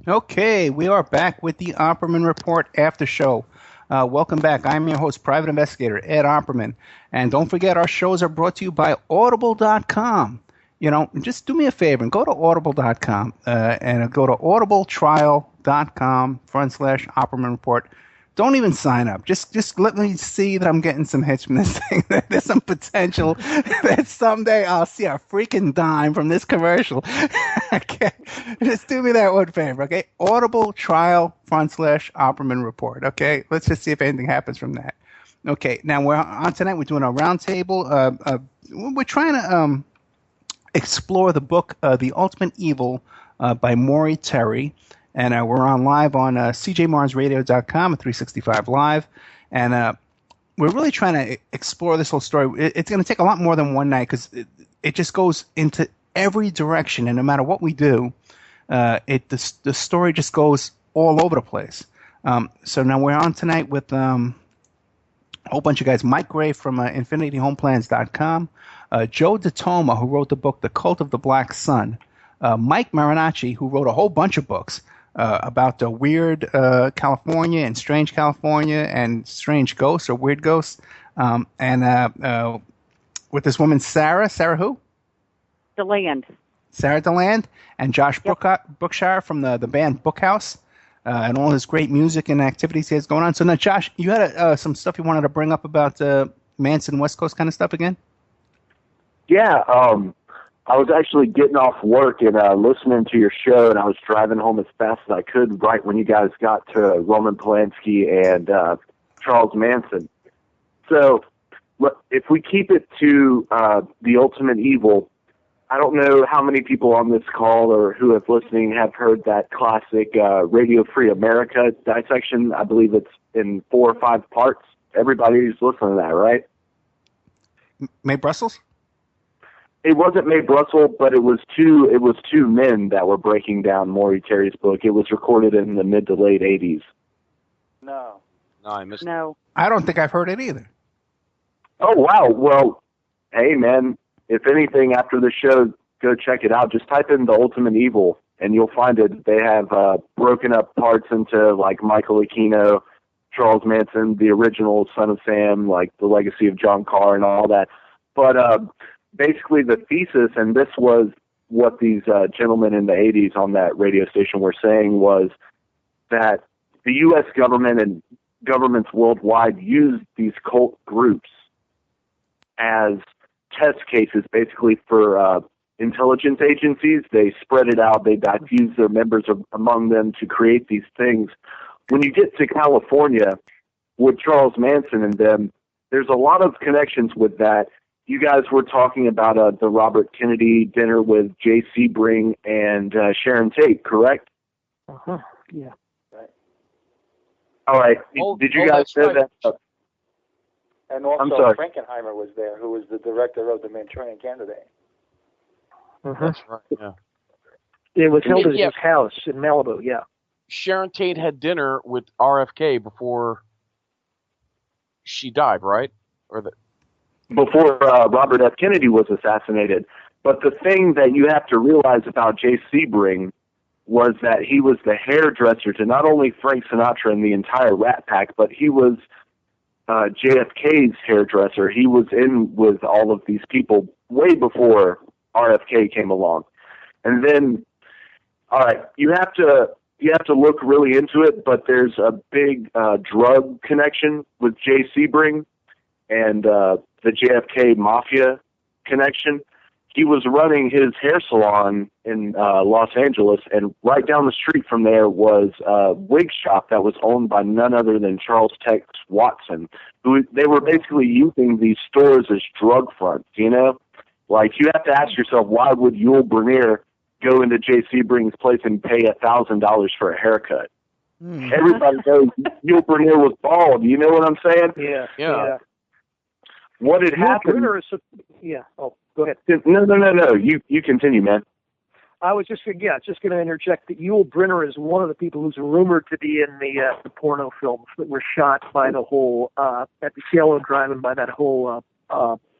Okay, we are back with the Opperman Report After Show. Welcome back. I'm your host, Private Investigator Ed Opperman. And don't forget, our shows are brought to you by Audible.com. You know, just do me a favor and go to Audible.com and go to audibletrial.com/Opperman Report. Don't even sign up. Just let me see that I'm getting some hits from this thing. There's some potential that someday I'll see a freaking dime from this commercial. Okay, just do me that one favor. Okay, Audibletrial.com/Opperman Report. Okay, let's just see if anything happens from that. Okay, now we're on tonight. We're doing a roundtable. We're trying to explore the book The Ultimate Evil by Maury Terry. And we're on live on cjmarsradio.com at 365 Live. And we're really trying to explore this whole story. It's going to take a lot more than one night because it just goes into every direction. And no matter what we do, the story just goes all over the place. So now we're on tonight with a whole bunch of guys. Mike Gray from infinityhomeplans.com. Joe Ditoma, who wrote the book The Cult of the Black Sun. Mike Marinacci, who wrote a whole bunch of books about the weird California and strange California and strange ghosts or weird ghosts. And with this woman, Sarah who? Deland. Sarah Deland. And Josh Brookshire from the band Bookhouse and all his great music and activities he has going on. So now, Josh, you had some stuff you wanted to bring up about Manson West Coast kind of stuff again? Yeah, I was actually getting off work and listening to your show, and I was driving home as fast as I could right when you guys got to Roman Polanski and Charles Manson. So if we keep it to The Ultimate Evil, I don't know how many people on this call or who have listening have heard that classic Radio Free America dissection. I believe it's in 4 or 5 parts. Everybody's listening to that, right? Mae Brussels? It wasn't Mae Brussels, but it was two men that were breaking down Maury Terry's book. It was recorded in the mid to late 80s. No, I missed it. No. I don't think I've heard it either. Oh, wow. Well, hey, man, if anything, after the show, go check it out. Just type in The Ultimate Evil, and you'll find it. They have broken up parts into, like, Michael Aquino, Charles Manson, the original Son of Sam, like The Legacy of John Carr and all that. But basically the thesis, and this was what these gentlemen in the 80s on that radio station were saying, was that the U.S. government and governments worldwide used these cult groups as test cases basically for intelligence agencies. They spread it out. They diffused their members among them to create these things. When you get to California with Charles Manson and them, there's a lot of connections with that. You guys were talking about the Robert Kennedy dinner with Jay Sebring and Sharon Tate, correct? Uh-huh. Yeah. Right. All right. Did you guys know right. that? And also Frankenheimer was there, who was the director of the Manchurian Candidate. Uh-huh. That's right, yeah. It was held at his house in Malibu, yeah. Sharon Tate had dinner with RFK before she died, right? Before Robert F. Kennedy was assassinated. But the thing that you have to realize about Jay Sebring was that he was the hairdresser to not only Frank Sinatra and the entire Rat Pack, but he was JFK's hairdresser. He was in with all of these people way before RFK came along. And then, all right, you have to look really into it, but there's a big drug connection with Jay Sebring and the JFK Mafia connection. He was running his hair salon in Los Angeles, and right down the street from there was a wig shop that was owned by none other than Charles Tex Watson, who they were basically using these stores as drug fronts, you know? Like, you have to ask yourself, why would Yul Brynner go into Jay Sebring's place and pay $1,000 for a haircut? Everybody knows Yul Brynner was bald, you know what I'm saying? Yeah. What had happened? Oh, go ahead. No. You continue, man. I was just going to interject that Yul Brynner is one of the people who's rumored to be in the porno films that were shot by the whole at the Cielo Drive and by that whole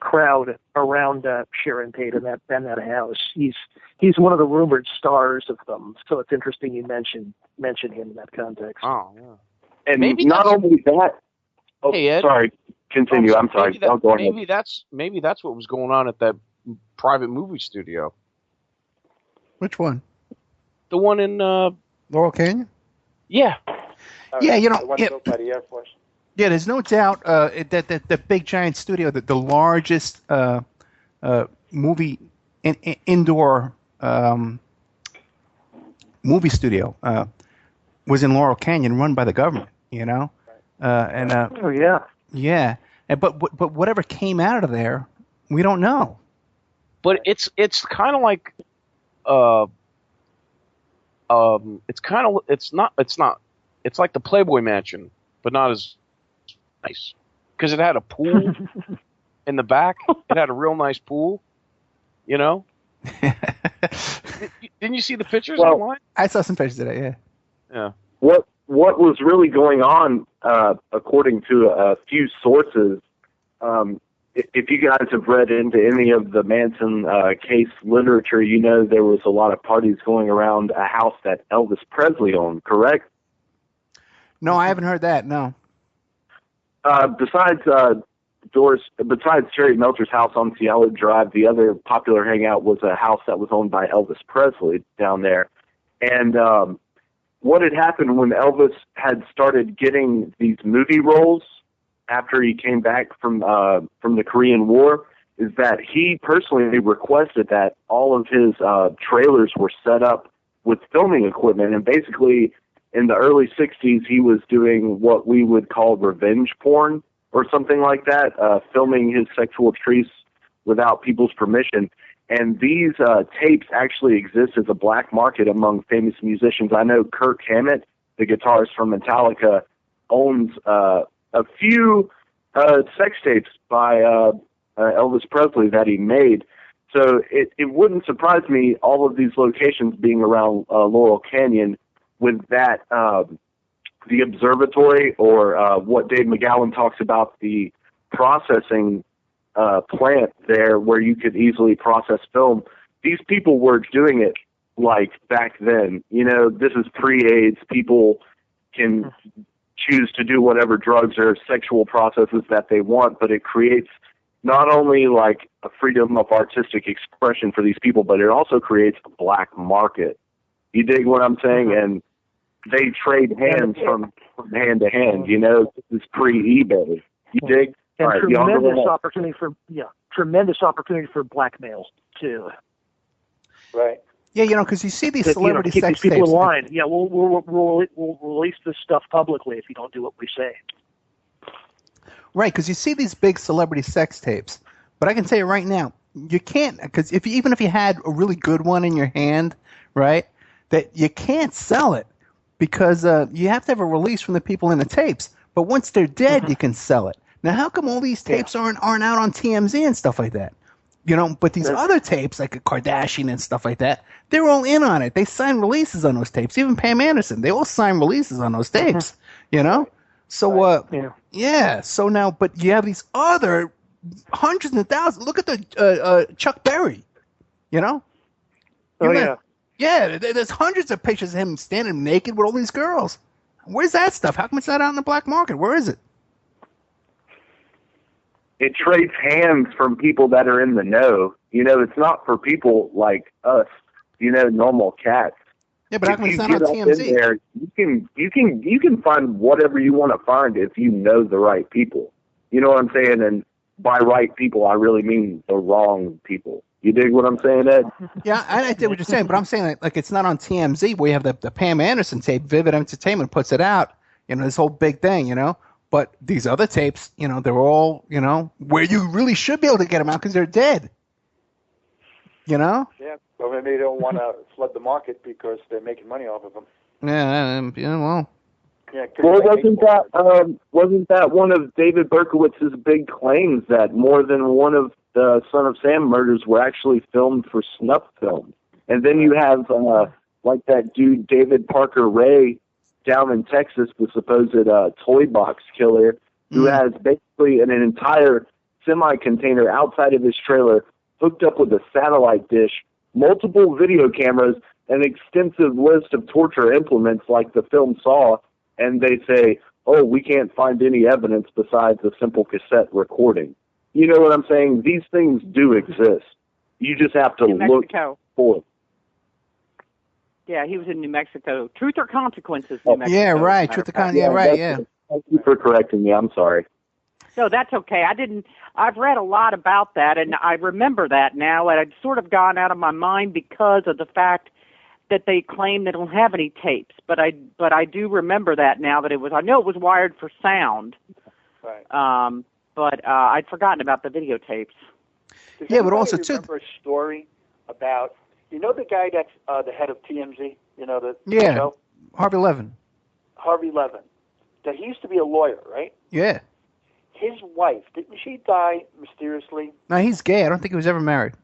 crowd around Sharon Tate and that house. He's one of the rumored stars of them, so it's interesting you mention him in that context. Oh, yeah. And maybe not only that. Oh, hey, Ed. Sorry. Continue. I'm sorry. Go ahead. Maybe that's what was going on at that private movie studio. Which one? The one in Laurel Canyon? Yeah. Yeah, the one built by the Air Force. Yeah, there's no doubt that the big giant studio, the largest movie indoor movie studio, was in Laurel Canyon, run by the government. You know, oh yeah, yeah. But whatever came out of there, we don't know. But it's kind of like it's like the Playboy Mansion, but not as nice, because it had a pool in the back. It had a real nice pool, you know. Didn't you see the pictures online? I saw some pictures of it. Yeah. Yeah. What was really going on, according to a few sources, if you guys have read into any of the Manson case literature, you know there was a lot of parties going around a house that Elvis Presley owned, correct? No, I haven't heard that, no. Besides Terry Melcher's house on Cielo Drive, the other popular hangout was a house that was owned by Elvis Presley down there. And what had happened when Elvis had started getting these movie roles after he came back from the Korean War is that he personally requested that all of his trailers were set up with filming equipment. And basically, in the early 60s, he was doing what we would call revenge porn or something like that, filming his sexual tries without people's permission. And these tapes actually exist as a black market among famous musicians. I know Kirk Hammett, the guitarist from Metallica, owns a few sex tapes by Elvis Presley that he made. So it wouldn't surprise me, all of these locations being around Laurel Canyon, with that, the observatory, or what Dave McGowan talks about, the processing plant there where you could easily process film. These people were doing it like back then. You know, this is pre-AIDS. People can choose to do whatever drugs or sexual processes that they want, but it creates not only like a freedom of artistic expression for these people, but it also creates a black market. You dig what I'm saying? And they trade hands from hand to hand. You know, this is pre-eBay. You dig? And tremendous opportunity for blackmail too. Right. Yeah, you know, because you see these celebrity keep sex these people tapes. in line. Yeah, we'll release this stuff publicly if you don't do what we say. Right, because you see these big celebrity sex tapes. But I can tell you right now, you can't, because even if you had a really good one in your hand, right, that you can't sell it because you have to have a release from the people in the tapes. But once they're dead, you can sell it. Now, how come all these tapes aren't out on TMZ and stuff like that? You know, but these other tapes, like a Kardashian and stuff like that, they're all in on it. They sign releases on those tapes. Even Pam Anderson, they all sign releases on those tapes. You know, so yeah. So now, but you have these other hundreds and thousands. Look at the Chuck Berry. You know. Yeah. There's hundreds of pictures of him standing naked with all these girls. Where's that stuff? How come it's not out in the black market? Where is it? It trades hands from people that are in the know. You know, it's not for people like us, you know, normal cats. Yeah, but how come it's not on TMZ? There, you can find whatever you want to find if you know the right people. You know what I'm saying? And by right people, I really mean the wrong people. You dig what I'm saying, Ed? Yeah, I dig what you're saying, but I'm saying like it's not on TMZ where you have the Pam Anderson tape. Vivid Entertainment puts it out. You know, this whole big thing. You know. But these other tapes, you know, they're all, you know, where you really should be able to get them out because they're dead. You know? Yeah, well, maybe they don't want to flood the market because they're making money off of them. Yeah, well. Yeah, well, wasn't that one of David Berkowitz's big claims that more than one of the Son of Sam murders were actually filmed for snuff film? And then you have, like that dude, David Parker Ray, down in Texas, the supposed toy box killer, who has basically an entire semi-container outside of his trailer, hooked up with a satellite dish, multiple video cameras, an extensive list of torture implements like the film Saw, and they say, oh, we can't find any evidence besides a simple cassette recording. You know what I'm saying? These things do exist. You just have to look for them. Yeah, he was in New Mexico. Truth or Consequences, New Mexico. Yeah, right. Truth or Consequences. Yeah, right, yeah. Thank you for correcting me. I'm sorry. No, that's okay. I've read a lot about that, and I remember that now, and it's sort of gone out of my mind because of the fact that they claim they don't have any tapes. But I do remember that now, that I know it was wired for sound. Right. But I'd forgotten about the videotapes. Yeah, but also too. Remember a story about, the guy that's the head of TMZ, the show? Harvey Levin. Harvey Levin. That he used to be a lawyer, right? Yeah. His wife, didn't she die mysteriously? No, he's gay. I don't think he was ever married.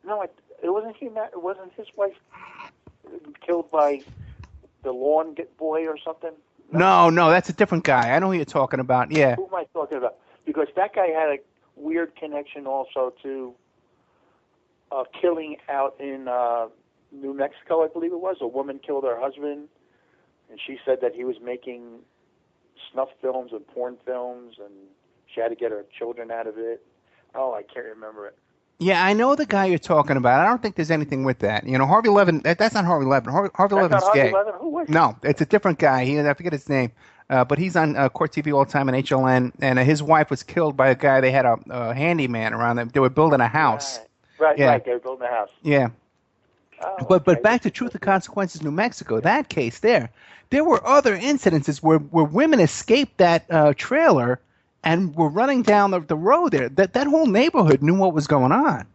No, it wasn't his wife killed by the lawn boy or something? No, that's a different guy. I know who you're talking about. Yeah. Who am I talking about? Because that guy had a weird connection also to killing out in New Mexico, I believe it was. A woman killed her husband, and she said that he was making snuff films and porn films, and she had to get her children out of it. Oh, I can't remember it. Yeah, I know the guy you're talking about. I don't think there's anything with that. Harvey Levin, that's not Harvey Levin. Harvey Levin's gay. Levin? Who was No, it's a different guy. I forget his name. But he's on Court TV all the time on HLN, and his wife was killed by a guy. They had a handyman around them. They were building a house. Right. They were building a house. Yeah. Oh, but back to Truth or Consequences, New Mexico, that case there were other incidences where women escaped that trailer and were running down the road there. That whole neighborhood knew what was going on.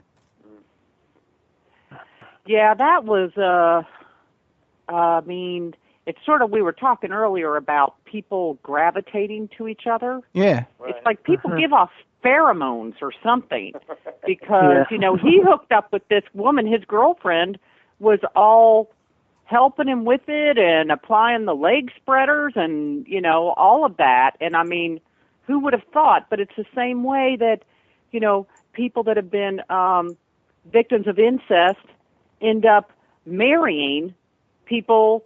Yeah, that was, it's sort of, we were talking earlier about people gravitating to each other. Yeah. Right. It's like people give off pheromones or something because, he hooked up with this woman, his girlfriend was all helping him with it and applying the leg spreaders and, all of that. And who would have thought? But it's the same way that, people that have been victims of incest end up marrying people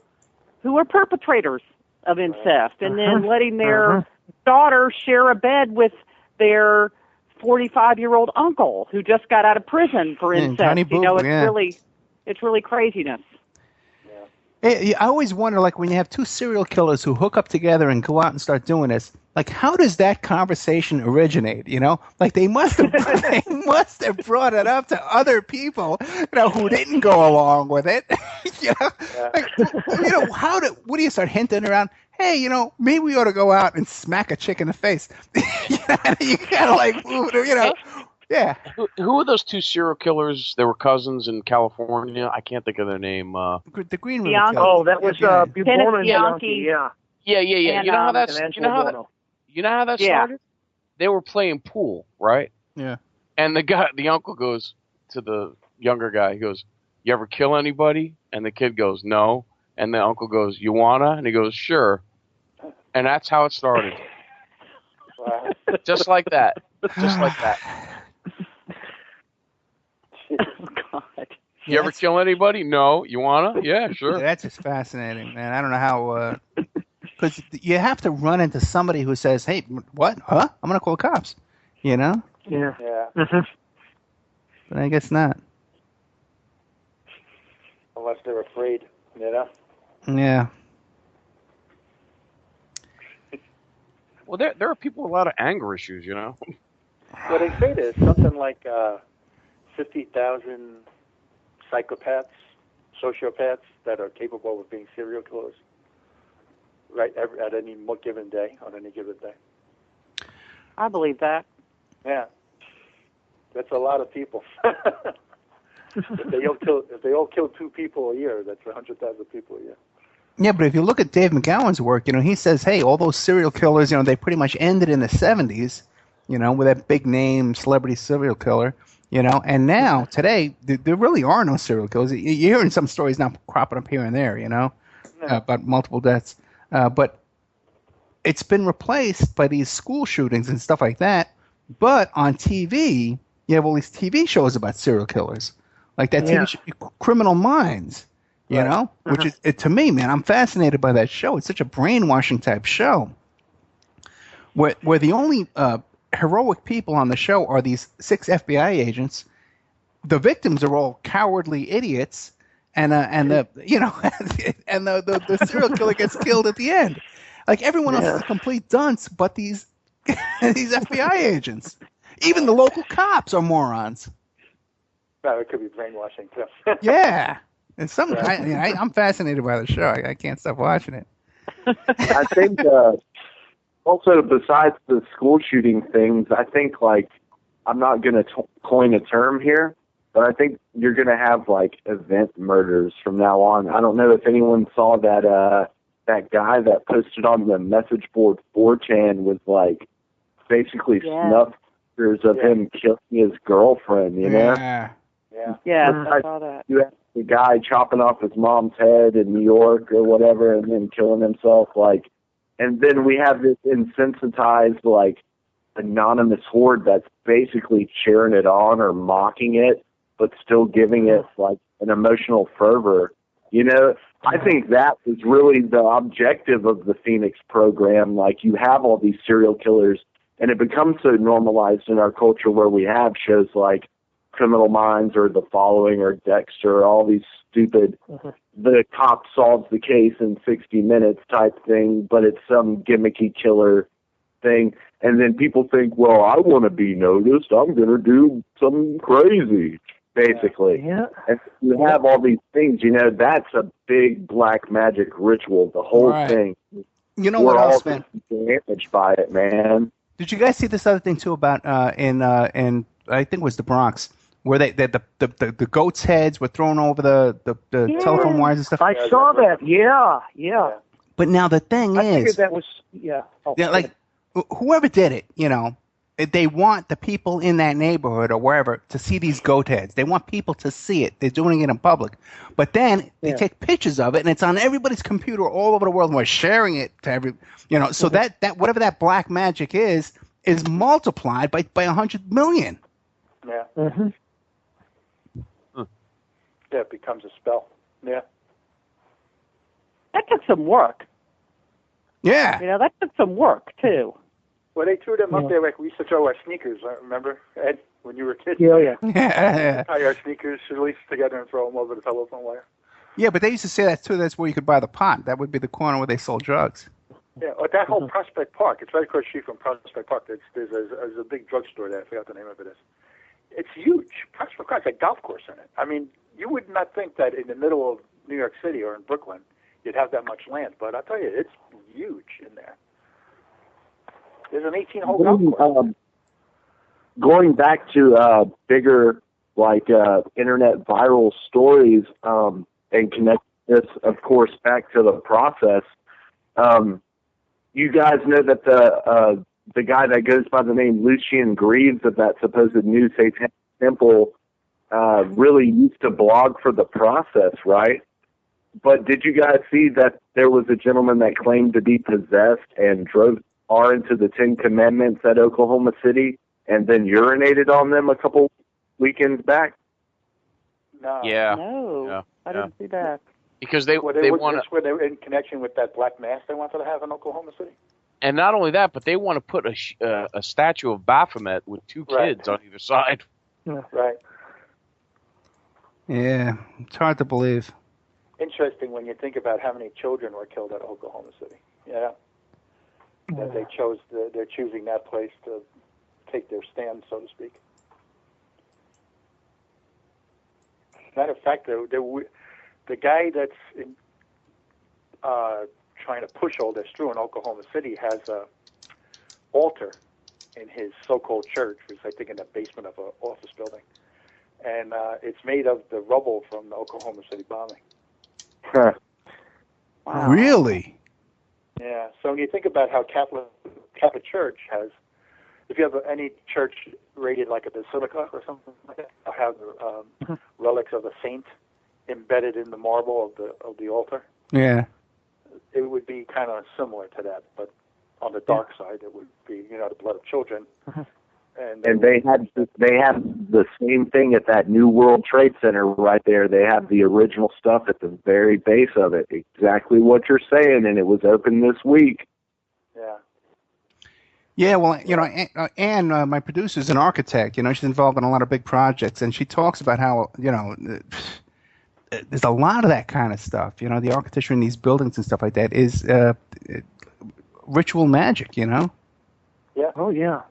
who are perpetrators of incest and then letting their daughter share a bed with their 45-year-old uncle who just got out of prison for incest. It's really craziness. I always wonder, like, when you have two serial killers who hook up together and go out and start doing this, like, how does that conversation originate, Like, they must have brought it up to other people, who didn't go along with it, what do you start hinting around? Hey, maybe we ought to go out and smack a chick in the face. You kind of like, yeah. Who are those two serial killers? They were cousins in California. I can't think of their name. The Green Room. Oh, that was Borman Bianchi. Yeah. Yeah. And, you know how that started? They were playing pool, right? Yeah. And the uncle goes to the younger guy. He goes, "You ever kill anybody?" And the kid goes, "No." And the uncle goes, "You wanna?" And he goes, "Sure." And that's how it started. Wow. Just like that. Just like that. Oh, God. You ever kill anybody? No. You wanna? Yeah, sure. That's just fascinating, man. I don't know how, because you have to run into somebody who says, "Hey, what? Huh? I'm gonna call the cops." Yeah. But I guess not. Unless they're afraid, Yeah. Well, there are people with a lot of anger issues, Well, they say there's something like 50,000 psychopaths, sociopaths that are capable of being serial killers, right, at any given day, on any given day. I believe that. Yeah. That's a lot of people. If they all kill 2 people a year, that's 100,000 people a year. Yeah, but if you look at Dave McGowan's work, he says, hey, all those serial killers, they pretty much ended in the 70s, with that big name celebrity serial killer, and now, today, there really are no serial killers. You're hearing some stories now cropping up here and there, about multiple deaths. But it's been replaced by these school shootings and stuff like that But on TV, you have all these TV shows about serial killers, like that TV show, Criminal Minds. You know, which is to me, man, I'm fascinated by that show. It's such a brainwashing type show, where the only heroic people on the show are these 6 FBI agents. The victims are all cowardly idiots, and the and the serial killer gets killed at the end. Like everyone else is a complete dunce, but these FBI agents. Even the local cops are morons. No, it could be brainwashing too. Yeah. And I'm fascinated by the show. I can't stop watching it. I think also besides the school shooting things, I think like I'm not going to coin a term here, but I think you're going to have like event murders from now on. I don't know if anyone saw that that guy that posted on the message board 4chan with like basically snuff pictures of him killing his girlfriend. You know? Yeah, I saw that. You have the guy chopping off his mom's head in New York or whatever and then killing himself, like, and then we have this insensitized, like, anonymous horde that's basically cheering it on or mocking it, but still giving it, like, an emotional fervor. You know, I think that was really the objective of the Phoenix program. Like, you have all these serial killers, and it becomes so normalized in our culture where we have shows like Criminal Minds or The Following or Dexter, all these stupid, the cop solves the case in 60 minutes type thing, but it's some gimmicky killer thing. And then people think, well, I want to be noticed. I'm going to do something crazy, basically. Yeah. And you have all these things, you know, that's a big black magic ritual, the whole thing. You know what else, man? We're all damaged by it, man. Did you guys see this other thing, too, about in I think it was the Bronx, where the goats' heads were thrown over the telephone wires and stuff? I saw that. Yeah. But now the thing I is, figured that was like whoever did it, you know, they want the people in that neighborhood or wherever to see these goat heads. They want people to see it. They're doing it in public. But then they take pictures of it, and it's on everybody's computer all over the world, and we're sharing it to every, you know. So that whatever that black magic is multiplied by 100 million. Yeah. Yeah, it becomes a spell. Yeah. That took some work. Yeah. You know, that took some work, too. Well, they threw them up there like we used to throw our sneakers, remember, Ed, when you were kids? Yeah. Tie our sneakers release together and throw them over the telephone wire. Yeah, but they used to say that, too. That's where you could buy the pot. That would be the corner where they sold drugs. Yeah, that whole Prospect Park. It's right across the street from Prospect Park. There's a big drugstore there. I forgot the name of it is. It's huge. Prospect Park's a golf course in it. I mean, you would not think that in the middle of New York City or in Brooklyn you'd have that much land, but I'll tell you, it's huge in there. There's an 18-hole golf course. Going back to bigger, like, internet viral stories and connect this, of course, back to the process, you guys know that the guy that goes by the name Lucian Greaves of that supposed new satanic temple really used to blog for the process, right? But did you guys see that there was a gentleman that claimed to be possessed and drove far into the 10 Commandments at Oklahoma City and then urinated on them a couple weekends back? No. Yeah. No. Yeah. I didn't see that. Because they want to, they were in connection with that black mass they wanted to have in Oklahoma City. and not only that, but they want to put a statue of Baphomet with 2 kids on either side. Right. Yeah, it's hard to believe. Interesting when you think about how many children were killed at Oklahoma City. Yeah. That they're choosing that place to take their stand, so to speak. Matter of fact, the guy that's trying to push all this through in Oklahoma City has a altar in his so-called church, which is, I think, in the basement of an office building. And it's made of the rubble from the Oklahoma City bombing. Huh. Wow. Really? Yeah. So when you think about how Catholic Church has, if you have any church rated like a basilica or something like that, or have relics of a saint embedded in the marble of the altar, Yeah. it would be kind of similar to that, but on the dark side, it would be, the blood of children And they have the same thing at that New World Trade Center right there. They have the original stuff at the very base of it. Exactly what you're saying, and it was open this week. Yeah. Yeah, well, Anne, my producer, is an architect. She's involved in a lot of big projects, and she talks about how, there's a lot of that kind of stuff. The architecture in these buildings and stuff like that is ritual magic, Yeah. Oh, yeah.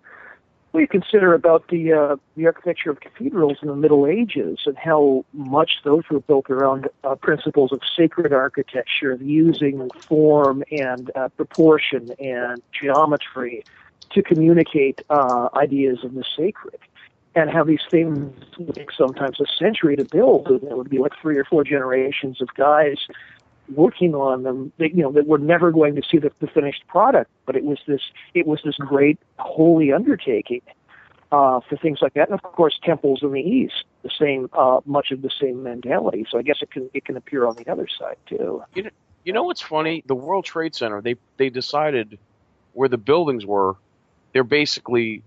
Well, you consider about the architecture of cathedrals in the Middle Ages and how much those were built around principles of sacred architecture, using form and proportion and geometry to communicate ideas of the sacred, and how these things would take sometimes a century to build. And it would be like 3 or 4 generations of guys working on them, that were never going to see the finished product. But it was this great holy undertaking for things like that. And of course, temples in the East, the same, much of the same mentality. So I guess it can appear on the other side too. You know what's funny? The World Trade Center, they decided where the buildings were. They're basically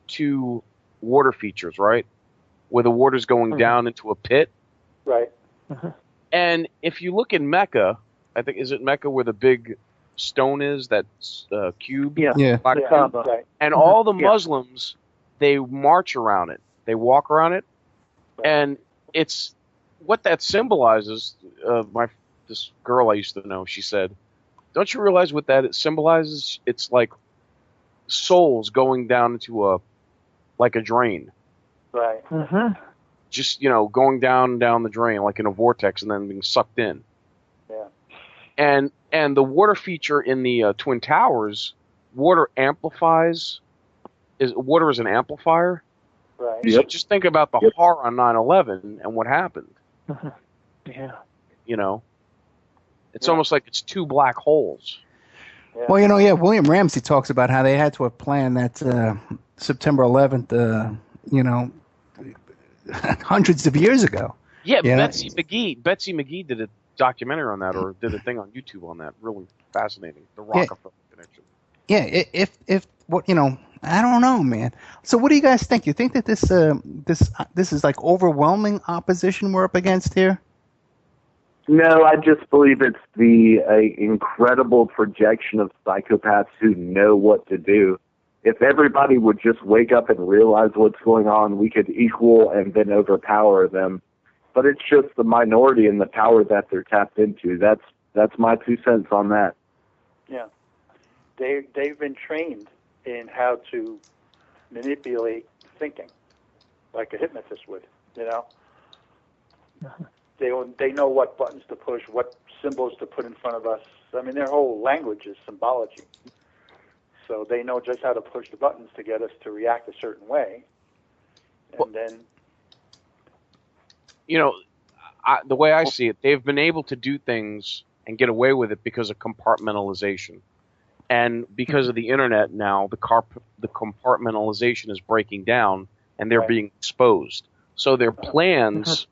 2 water features, right? Where the water's going down into a pit. Right. And if you look in Mecca, I think, is it Mecca where the big stone is, that cube? Yeah. Black cube? Right. And all the Muslims, they march around it. They walk around it. Right. And it's what that symbolizes. This girl I used to know, she said, don't you realize what that symbolizes? It's like souls going down into a drain. Right. Just, going down the drain like in a vortex and then being sucked in. Yeah. And the water feature in the Twin Towers, water amplifies. Water is an amplifier. Right. So just think about the horror on 9/11 and what happened. Yeah. It's almost like it's 2 black holes. Yeah. Well, William Ramsey talks about how they had to have planned that September 11th, hundreds of years ago. Yeah, Betsy McGee did a documentary on that, or did a thing on YouTube on that. Really fascinating. The Rockefeller connection. Yeah, if I don't know, man. So what do you guys think? You think that this is like overwhelming opposition we're up against here? No, I just believe it's the incredible projection of psychopaths who know what to do. If everybody would just wake up and realize what's going on, we could equal and then overpower them. But it's just the minority and the power that they're tapped into. That's my 2 cents on that. Yeah. They've been trained in how to manipulate thinking, like a hypnotist would, They know what buttons to push, what symbols to put in front of us. I mean, their whole language is symbology. So they know just how to push the buttons to get us to react a certain way. And then... the way I see it, they've been able to do things and get away with it because of compartmentalization. And because of the internet now, the compartmentalization is breaking down, and they're being exposed. So their plans...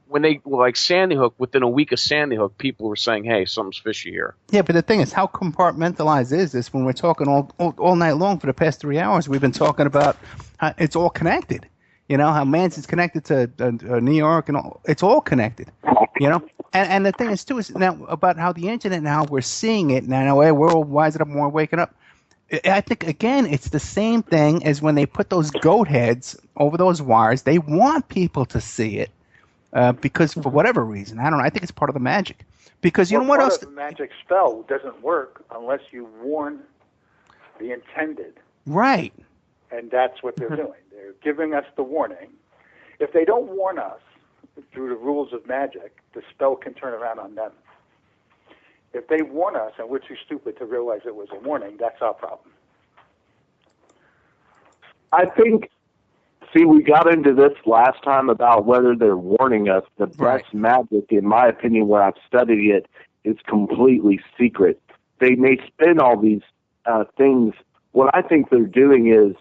when they, like Sandy Hook, within a week of Sandy Hook, people were saying, hey, something's fishy here. Yeah, but the thing is, how compartmentalized is this when we're talking all night long for the past 3 hours? We've been talking about how it's all connected. How Manson's connected to New York, and it's all connected. And the thing is, too, is now about how the internet, now we're seeing it now. We're all wising up and we're waking up. I think, again, it's the same thing as when they put those goat heads over those wires. They want people to see it. Because for whatever reason, I don't know. I think it's part of the magic. Because what else? Part of the magic spell doesn't work unless you warn the intended. Right. And that's what they're doing. They're giving us the warning. If they don't warn us through the rules of magic, the spell can turn around on them. If they warn us and we're too stupid to realize it was a warning, that's our problem. I think... See, we got into this last time about whether they're warning us. The best magic, in my opinion, where I've studied it, is completely secret. They may spin all these things. What I think they're doing is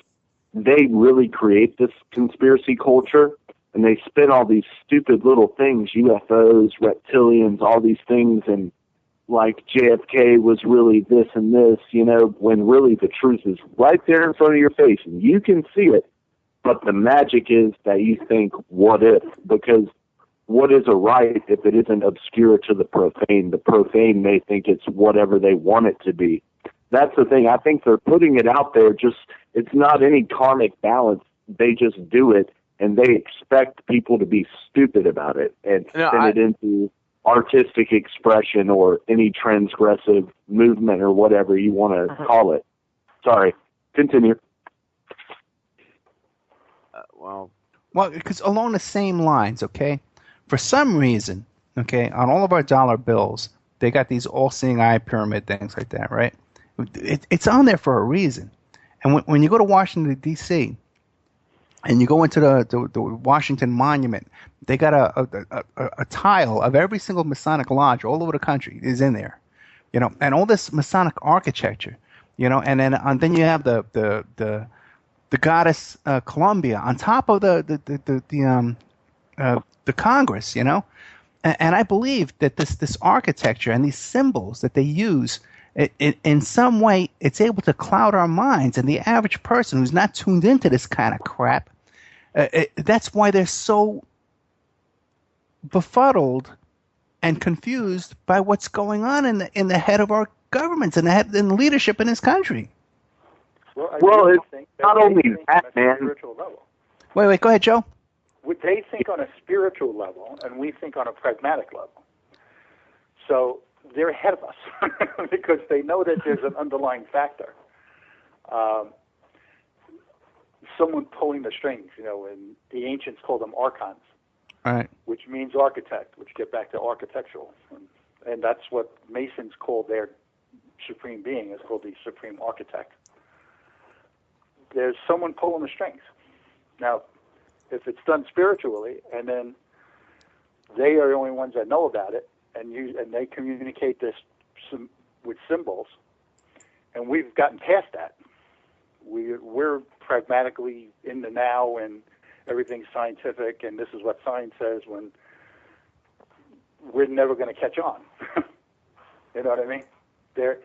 they really create this conspiracy culture, and they spin all these stupid little things, UFOs, reptilians, all these things, and like JFK was really this and this, when really the truth is right there in front of your face and you can see it. But the magic is that you think, what if? Because what is a right if it isn't obscure to the profane? The profane may think it's whatever they want it to be. That's the thing. I think they're putting it out there. It's not any karmic balance. They just do it, and they expect people to be stupid about it and spin it into artistic expression or any transgressive movement or whatever you want to call it. Sorry. Continue. Well, because along the same lines, okay, for some reason, okay, on all of our dollar bills, they got these all-seeing eye pyramid things like that, right? It's on there for a reason. And when you go to Washington, D.C., and you go into the Washington Monument, they got a tile of every single Masonic lodge all over the country is in there, and all this Masonic architecture, and then you have the goddess Columbia on top of the Congress, and I believe that this architecture and these symbols that they use, in some way, it's able to cloud our minds, and the average person who's not tuned into this kind of crap, that's why they're so befuddled and confused by what's going on in the head of our governments and in leadership in this country. Well, it's not only that, man. Wait, go ahead, Joe. They think on a spiritual level, and we think on a pragmatic level. So they're ahead of us because they know that there's an underlying factor. Someone pulling the strings, and the ancients called them archons, right? Which means architect, which get back to architectural. And that's what Masons call their supreme being, is called the supreme architect. There's someone pulling the strings. Now, if it's done spiritually, and then they are the only ones that know about it, and they communicate this with symbols, and we've gotten past that. We're pragmatically in the now, and everything's scientific, and this is what science says, when we're never going to catch on. You know what I mean? The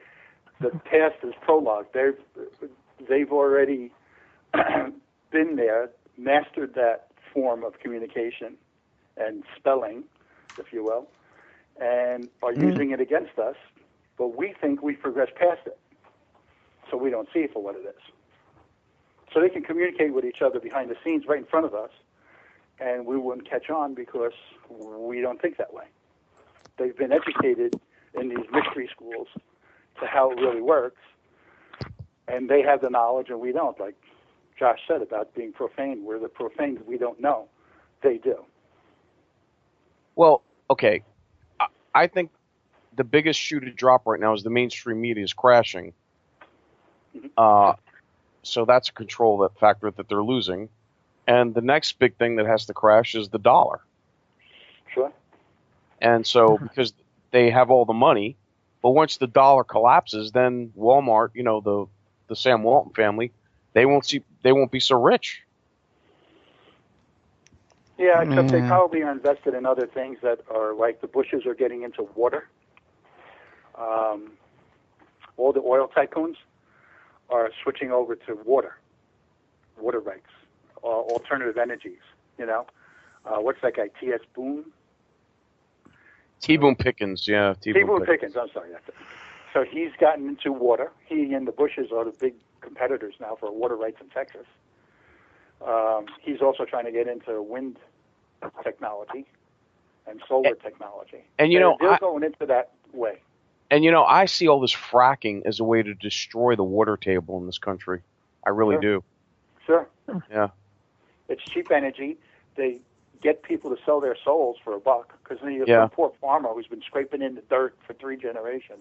past is prologue. They've already been there, mastered that form of communication and spelling, if you will, and are using it against us, but we think we've progressed past it, so we don't see it for what it is. So they can communicate with each other behind the scenes right in front of us, and we wouldn't catch on because we don't think that way. They've been educated in these mystery schools to how it really works, and they have the knowledge and we don't. Like Josh said about being profane, we're the profane, we don't know. They do. Well, okay. I think the biggest shoe to drop right now is the mainstream media is crashing. So that's a control factor that they're losing. And the next big thing that has to crash is the dollar. Sure. And so because they have all the money, but once the dollar collapses, then Walmart, the Sam Walton family, they won't be so rich. Yeah, except they probably are invested in other things that are like the Bushes are getting into water. All the oil tycoons are switching over to water rights, alternative energies. What's that guy, T.S. Boone? T-Boone Pickens, yeah. T-Boone Pickens, I'm sorry. That's it. So he's gotten into water. He and the Bushes are the big competitors now for water rights in Texas. He's also trying to get into wind technology and solar technology. And they're going into that way. And I see all this fracking as a way to destroy the water table in this country. I really do. Sure. Yeah. It's cheap energy. They get people to sell their souls for $1 because then you have some poor farmer who's been scraping in the dirt for 3 generations,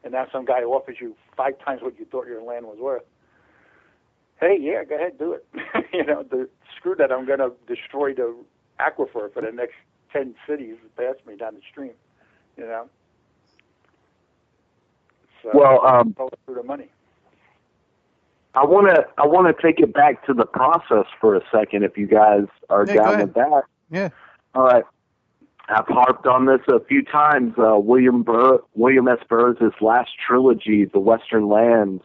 and now some guy offers you 5 times what you thought your land was worth. Hey, yeah, go ahead, do it. Screw that. I'm going to destroy the aquifer for the next 10 cities past me down the stream. So, through the money. I want to take it back to the process for a second, if you guys are down with that. Yeah. All right. I've harped on this a few times. William S. Burroughs' last trilogy, The Western Lands,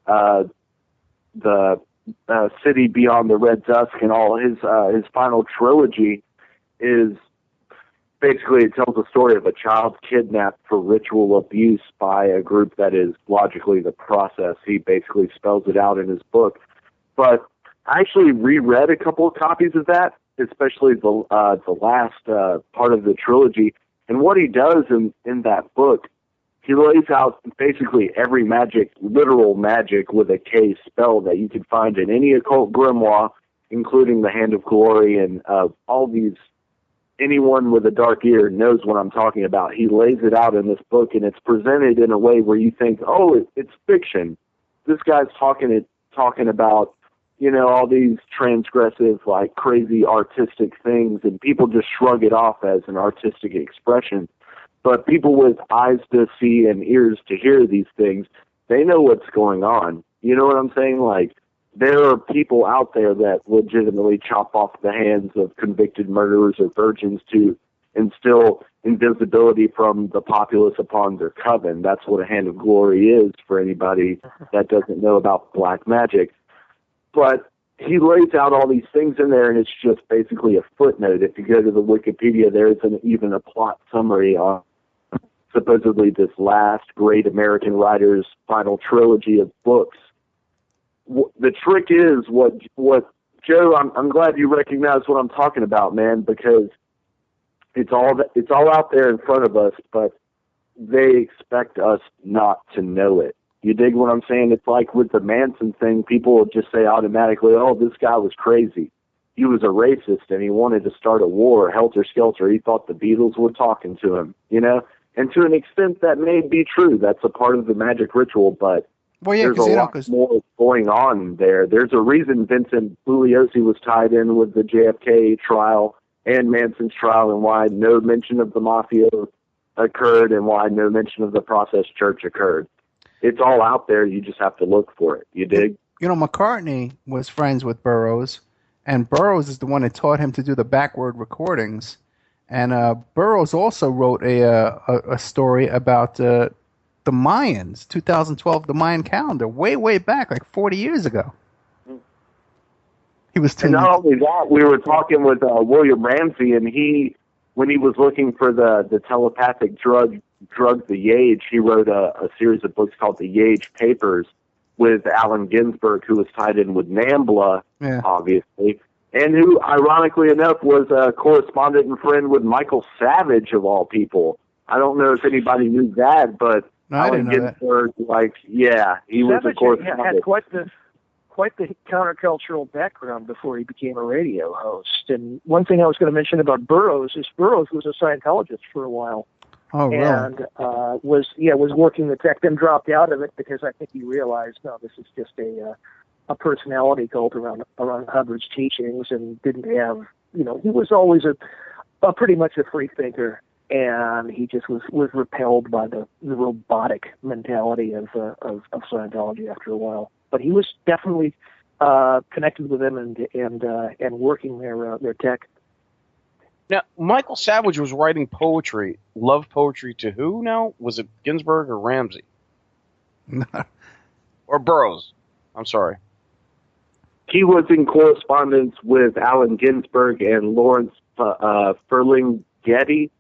the City Beyond the Red Dusk, and all his final trilogy is basically, it tells the story of a child kidnapped for ritual abuse by a group that is logically the process. He basically spells it out in his book. But I actually reread a couple of copies of that, especially the last part of the trilogy. And what he does in that book, he lays out basically every magic, literal magic with a K spell that you could find in any occult grimoire, including the Hand of Glory and all these. Anyone with a dark ear knows what I'm talking about. He lays it out in this book, and it's presented in a way where you think, oh, it's fiction. This guy's talking about, all these transgressive, like crazy artistic things, and people just shrug it off as an artistic expression. But people with eyes to see and ears to hear these things, they know what's going on. You know what I'm saying? Like, there are people out there that legitimately chop off the hands of convicted murderers or virgins to instill invisibility from the populace upon their coven. That's what a Hand of Glory is for anybody that doesn't know about black magic. But he lays out all these things in there, and it's just basically a footnote. If you go to the Wikipedia, there isn't even a plot summary on supposedly this last great American writer's final trilogy of books. The trick is what Joe. I'm glad you recognize what I'm talking about, man, because it's all out there in front of us, but they expect us not to know it. You dig what I'm saying? It's like with the Manson thing, people will just say automatically, "Oh, this guy was crazy. He was a racist and he wanted to start a war, helter skelter. He thought the Beatles were talking to him, And to an extent, that may be true. That's a part of the magic ritual, but. Well, yeah, there's a lot more going on there. There's a reason Vincent Bugliosi was tied in with the JFK trial and Manson's trial, and why no mention of the mafia occurred, and why no mention of the Process Church occurred. It's all out there. You just have to look for it. You dig? McCartney was friends with Burroughs, and Burroughs is the one that taught him to do the backward recordings. And Burroughs also wrote a story about the Mayans, 2012, the Mayan calendar, way back, like 40 years ago. He was. And not only that, we were talking with William Ramsey, and when he was looking for the telepathic drug the Yage, he wrote a series of books called the Yage Papers with Allen Ginsberg, who was tied in with NAMBLA, obviously, and who, ironically enough, was a correspondent and friend with Michael Savage, of all people. I don't know if anybody knew that, but no, Allen Ginsberg, he was a correspondent. Had quite the countercultural background before he became a radio host. And one thing I was going to mention about Burroughs is Burroughs was a Scientologist for a while. Oh, really? And was working the tech, then dropped out of it because I think he realized, no, this is just a personality cult around Hubbard's teachings, and didn't have, he was always a pretty much a free thinker. And he just was repelled by the robotic mentality of Scientology after a while. But he was definitely connected with them and working their tech. Now, Michael Savage was writing poetry, love poetry to who now? Was it Ginsberg or Ramsey? Or Burroughs? I'm sorry. He was in correspondence with Allen Ginsberg and Lawrence Ferlinghetti.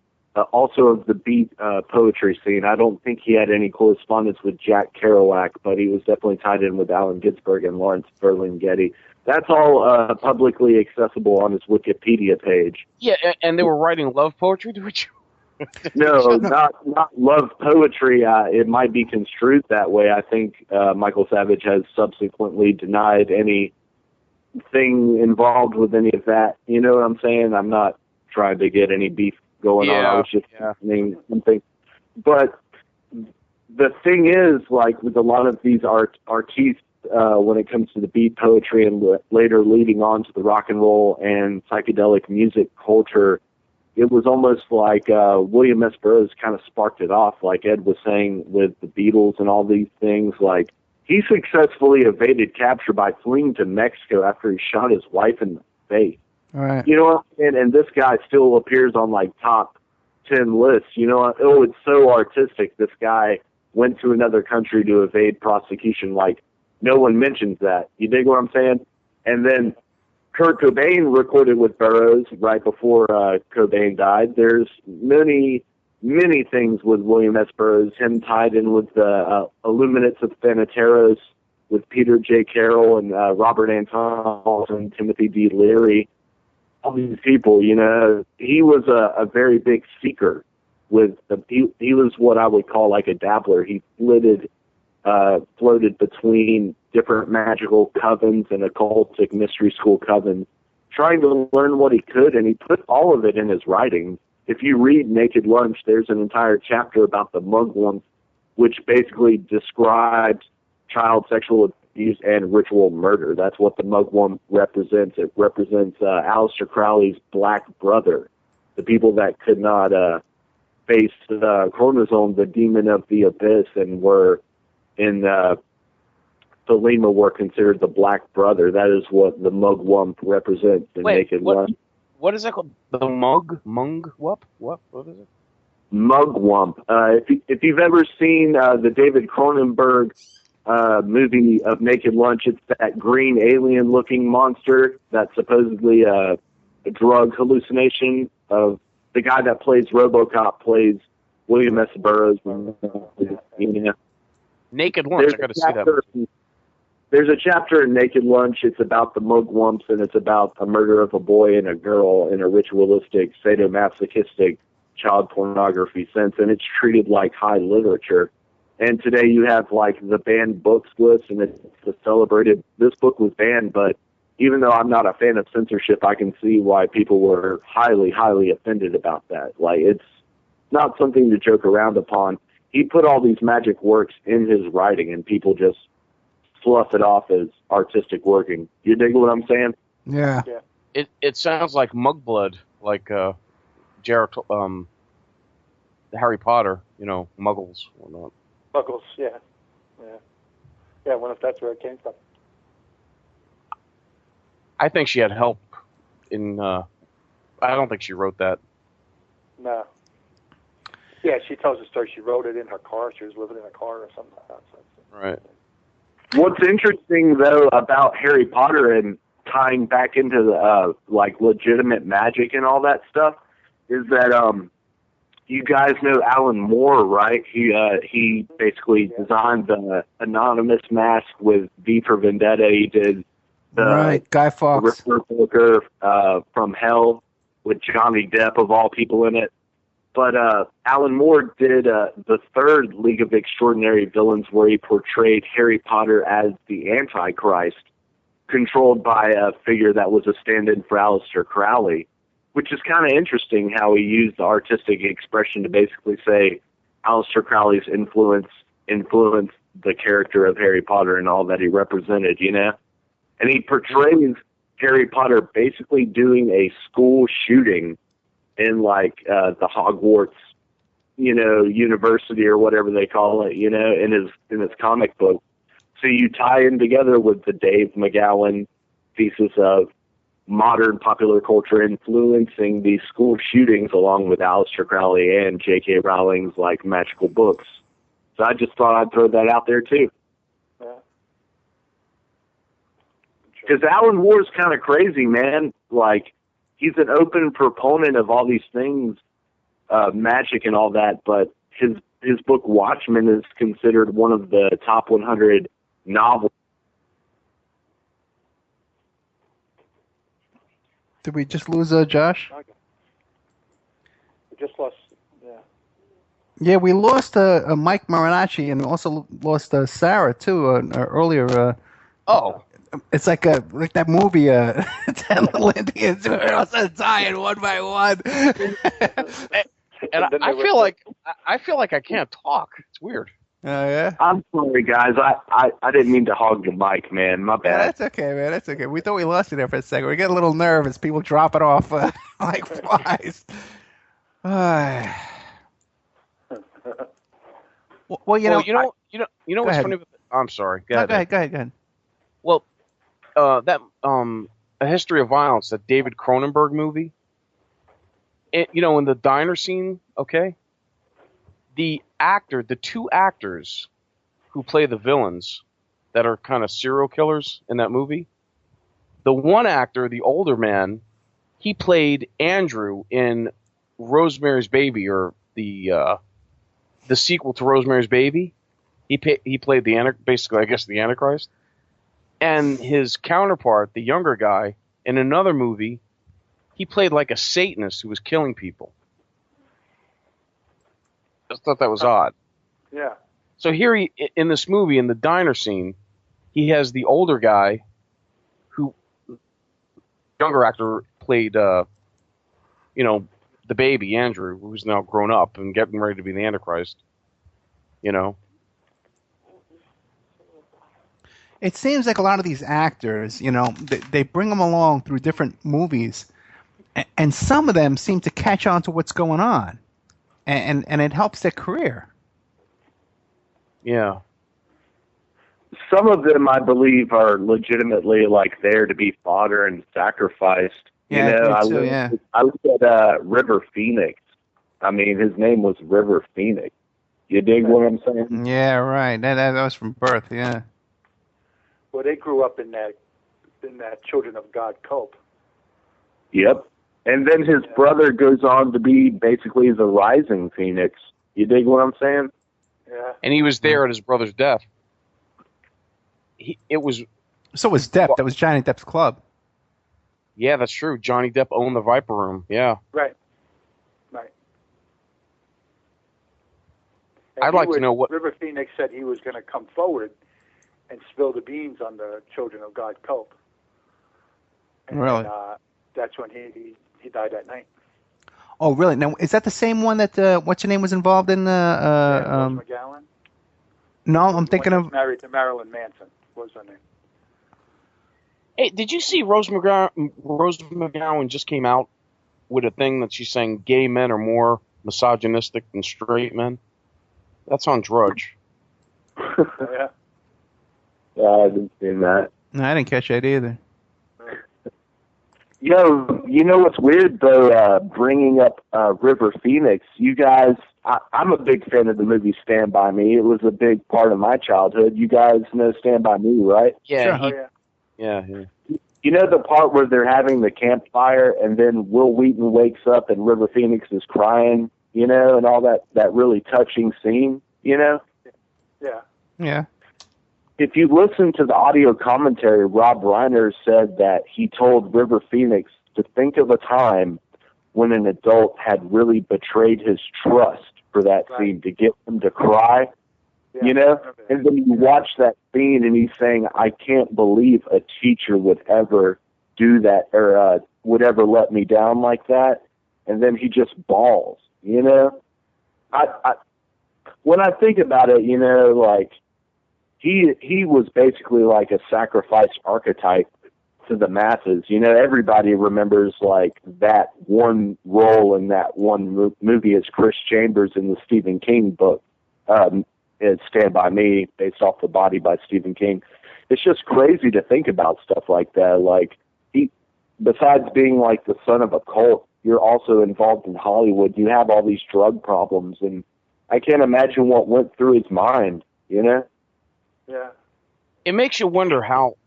Also of the beat poetry scene. I don't think he had any correspondence with Jack Kerouac, but he was definitely tied in with Allen Ginsberg and Lawrence Ferlinghetti. That's all publicly accessible on his Wikipedia page. Yeah, and they were writing love poetry to each other? No, not love poetry. It might be construed that way. I think Michael Savage has subsequently denied anything involved with any of that. You know what I'm saying? I'm not trying to get any beef going on. I was just mentioning something. But the thing is, like with a lot of these artistes, when it comes to the beat poetry and later leading on to the rock and roll and psychedelic music culture, it was almost like William S. Burroughs kind of sparked it off, like Ed was saying with the Beatles and all these things. Like, he successfully evaded capture by fleeing to Mexico after he shot his wife in the face. Right. You know what I'm saying? And this guy still appears on like top 10 lists. You know, oh, it's so artistic. This guy went to another country to evade prosecution. Like, no one mentions that. You dig what I'm saying? And then Kurt Cobain recorded with Burroughs right before Cobain died. There's many things with William S. Burroughs, him tied in with the Illuminates of Thanateros, with Peter J. Carroll and Robert Anton and Timothy D. Leary. All these people, you know, he was a very big seeker. He was what I would call like a dabbler. He floated between different magical covens and occultic mystery school covens, trying to learn what he could, and he put all of it in his writings. If you read Naked Lunch, there's an entire chapter about the mugwump, which basically describes child sexual abuse and ritual murder. That's what the mugwump represents. It represents Aleister Crowley's black brother, the people that could not face the chromosome, the demon of the abyss, and were in Thelema were considered the black brother. That is what the mugwump represents in Naked Lunch. What is that called? The mugwump? What is it? Mugwump. If you've ever seen the David Cronenberg movie of Naked Lunch, it's that green alien-looking monster that's supposedly a drug hallucination of the guy that plays RoboCop, plays William S. Burroughs. Naked Lunch, I got to see that. There's a chapter in Naked Lunch. It's about the mugwumps, and it's about a murder of a boy and a girl in a ritualistic, sadomasochistic, child pornography sense, and it's treated like high literature. And today you have like the banned books list, and it's celebrated. This book was banned, but even though I'm not a fan of censorship, I can see why people were highly, highly offended about that. Like, it's not something to joke around upon. He put all these magic works in his writing, and people just fluff it off as artistic working. You dig what I'm saying? Yeah. It sounds like Mugblood, like Harry Potter, you know, Muggles or not. Muggles, yeah. I wonder if that's where it came from. I think she had help in. I don't think she wrote that. No. Yeah, she tells the story. She wrote it in her car. She was living in a car or something like that. So. Right. What's interesting, though, about Harry Potter and tying back into the like legitimate magic and all that stuff is that you guys know Alan Moore, right? He basically designed the anonymous mask with V for Vendetta. He did the Guy Fawkes Ripper Booker from Hell with Johnny Depp of all people in it. But Alan Moore did the third League of Extraordinary Villains, where he portrayed Harry Potter as the Antichrist, controlled by a figure that was a stand-in for Aleister Crowley, which is kind of interesting how he used the artistic expression to basically say Aleister Crowley's influenced the character of Harry Potter and all that he represented, you know? And he portrays Harry Potter basically doing a school shooting in like the Hogwarts, you know, university or whatever they call it, you know, in his comic book. So you tie in together with the Dave McGowan thesis of modern popular culture influencing these school shootings, along with Aleister Crowley and J.K. Rowling's like magical books. So I just thought I'd throw that out there too. Because Alan Moore's kind of crazy, man. Like, he's an open proponent of all these things, magic and all that, but his book Watchmen is considered one of the top 100 novels. Did we just lose Josh? Okay. We just lost, Yeah, we lost Mike Marinacci, and also lost Sarah too earlier. It's like that movie, 10 Little Indians who are also dying one by one. And I feel like I can't talk. It's weird. Oh yeah. I'm sorry, guys. I didn't mean to hog the mic, man. My bad. Yeah, that's okay, man. That's okay. We thought we lost you there for a second. We got a little nervous. People dropping off like flies. Well, you know what's funny? I'm sorry. Go ahead. Well, that A History of Violence, that David Cronenberg movie, in the diner scene, okay, the two actors who play the villains that are kind of serial killers in that movie, the one actor, the older man, he played Andrew in Rosemary's Baby, or the sequel to Rosemary's Baby. He played basically, I guess, the Antichrist. And his counterpart, the younger guy, in another movie, he played like a Satanist who was killing people. I just thought that was odd. Yeah. So here in this movie, in the diner scene, he has the older guy who, younger actor, played, the baby, Andrew, who's now grown up and getting ready to be the Antichrist. It seems like a lot of these actors, they bring them along through different movies, and some of them seem to catch on to what's going on, and it helps their career. Yeah. Some of them, I believe, are legitimately like there to be fodder and sacrificed. Yeah, I looked at River Phoenix. I mean, his name was River Phoenix. You dig what I'm saying? Yeah, right. That was from birth. Yeah. Well, they grew up in that Children of God cult. Yep. And then his brother goes on to be basically the rising Phoenix. You dig what I'm saying? Yeah. And he was there at his brother's death. So was Depp. That was Johnny Depp's club. Yeah, that's true. Johnny Depp owned the Viper Room. Yeah. Right. And I'd like to know what River Phoenix said he was going to come forward and spill the beans on the Children of God cult. And really? That's when he died that night. Oh, really? Now, is that the same one that what's her name was involved in? Rose McGowan. No, I'm thinking of married to Marilyn Manson. What was her name? Hey, did you see Rose McGowan just came out with a thing that she's saying gay men are more misogynistic than straight men? That's on Drudge. Oh, yeah. Yeah, I didn't see that. No, I didn't catch that either. Yo, you know what's weird though? Bringing up River Phoenix, you guys. I'm a big fan of the movie Stand By Me. It was a big part of my childhood. You guys know Stand By Me, right? Yeah. Sure. Yeah. You know the part where they're having the campfire, and then Will Wheaton wakes up and River Phoenix is crying, and all that really touching scene, Yeah. Yeah. If you listen to the audio commentary, Rob Reiner said that he told River Phoenix to think of a time when an adult had really betrayed his trust for that scene to get him to cry, And then you watch that scene and he's saying, I can't believe a teacher would ever do that or would ever let me down like that. And then he just bawls, I when I think about it, like, he was basically like a sacrifice archetype to the masses. Everybody remembers like that one role in that one movie as Chris Chambers in the Stephen King book, is Stand By Me, based off The Body by Stephen King. It's just crazy to think about stuff like that. Like, besides being like the son of a cult, you're also involved in Hollywood. You have all these drug problems, and I can't imagine what went through his mind, Yeah. It makes you wonder how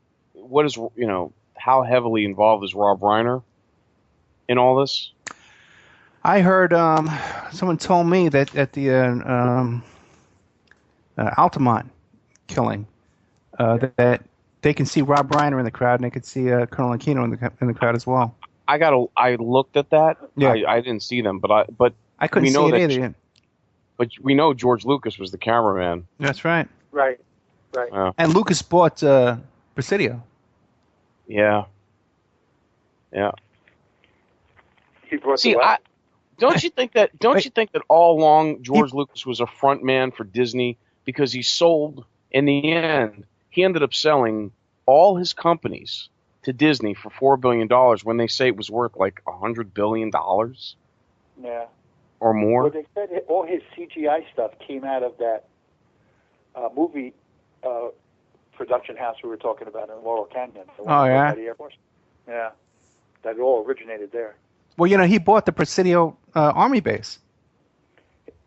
heavily involved is Rob Reiner in all this? I heard someone told me that at the Altamont killing, that they can see Rob Reiner in the crowd, and they could see Colonel Aquino in the crowd as well. I looked at that. Yeah. I didn't see them, but I couldn't see it either. But we know George Lucas was the cameraman. That's right. Right. And Lucas bought Presidio. Yeah. He brought See, don't you think that all along George Lucas was a front man for Disney because he sold, in the end, he ended up selling all his companies to Disney for $4 billion when they say it was worth like $100 billion? Yeah. Or more? Well, they said all his CGI stuff came out of that movie production house we were talking about in Laurel Canyon. Oh, yeah? By the Air Force. Yeah. That all originated there. Well, he bought the Presidio Army base.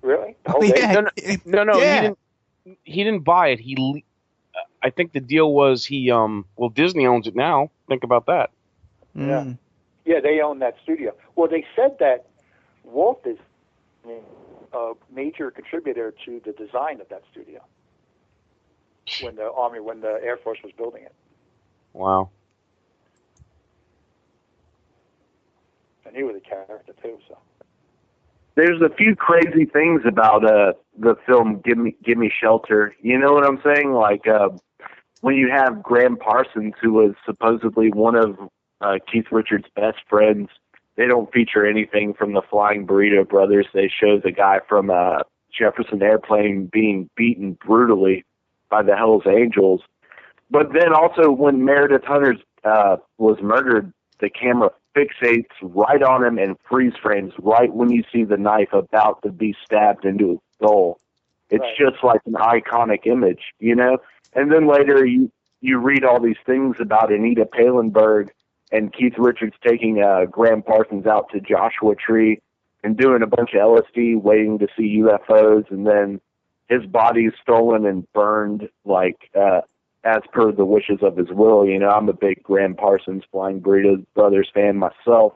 Really? Oh, yeah. No, Yeah. he didn't buy it. I think the deal was Disney owns it now. Think about that. Mm. Yeah, they own that studio. Well, they said that Walt is a major contributor to the design of that studio when the Air Force was building it. Wow. And he was a character too. So There's a few crazy things about the film Give Me Shelter. You know what I'm saying? Like when you have Graham Parsons, who was supposedly one of Keith Richards' best friends. They don't feature anything from the Flying Burrito Brothers. They show the guy from Jefferson Airplane being beaten brutally by the Hells Angels. But then also when Meredith Hunter was murdered, the camera fixates right on him and freeze frames right when you see the knife about to be stabbed into his skull. It's just like an iconic image, And then later you read all these things about Anita Pallenberg and Keith Richards taking Graham Parsons out to Joshua Tree and doing a bunch of LSD, waiting to see UFOs, and then his body's stolen and burned, like as per the wishes of his will. I'm a big Graham Parsons Flying Burrito Brothers fan myself,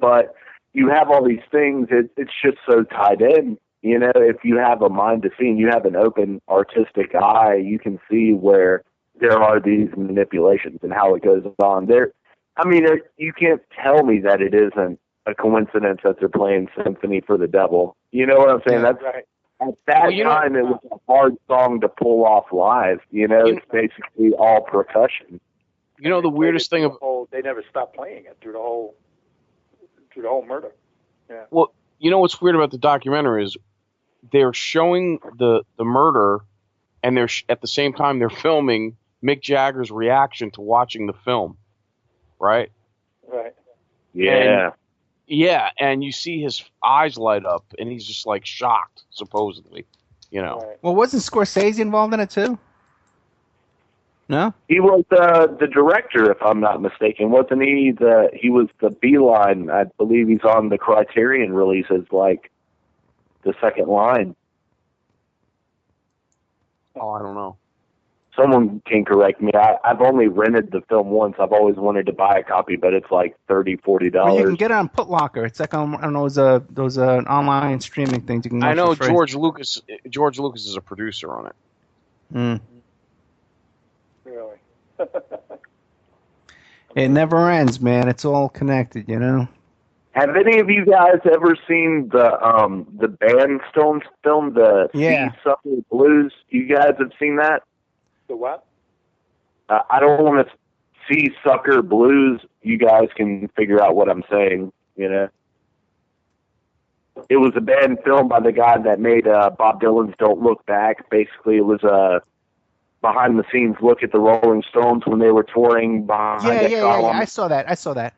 but you have all these things. It's just so tied in. If you have a mind to see and you have an open artistic eye, you can see where there are these manipulations and how it goes on. You can't tell me that it isn't a coincidence that they're playing Symphony for the Devil. You know what I'm saying? Yeah, That's right. At that time, it was a hard song to pull off live. It's basically all percussion. The weirdest thing they never stopped playing it through the whole murder. Yeah. Well, what's weird about the documentary is they're showing the murder, and they're at the same time they're filming Mick Jagger's reaction to watching the film. Right. Right. Yeah. And you see his eyes light up, and he's just like shocked, supposedly. Right. Well, wasn't Scorsese involved in it too? No. He was the director, if I'm not mistaken, wasn't he? He was the Beeline. I believe he's on the Criterion releases, like the second line. Oh, I don't know. Someone can correct me. I've only rented the film once. I've always wanted to buy a copy, but it's like $30, $40. Well, you can get it on Putlocker. It's like on those online streaming things. You can. I know for free. George Lucas is a producer on it. Mm. Really. It never ends, man. It's all connected, Have any of you guys ever seen the Band Stones film, the Yeah. Sea Sucker Blues? You guys have seen that? The what? I don't want to see Sucker Blues. You guys can figure out what I'm saying, It was a band film by the guy that made Bob Dylan's Don't Look Back. Basically, it was a behind-the-scenes look at the Rolling Stones when they were touring behind Yeah. I saw that.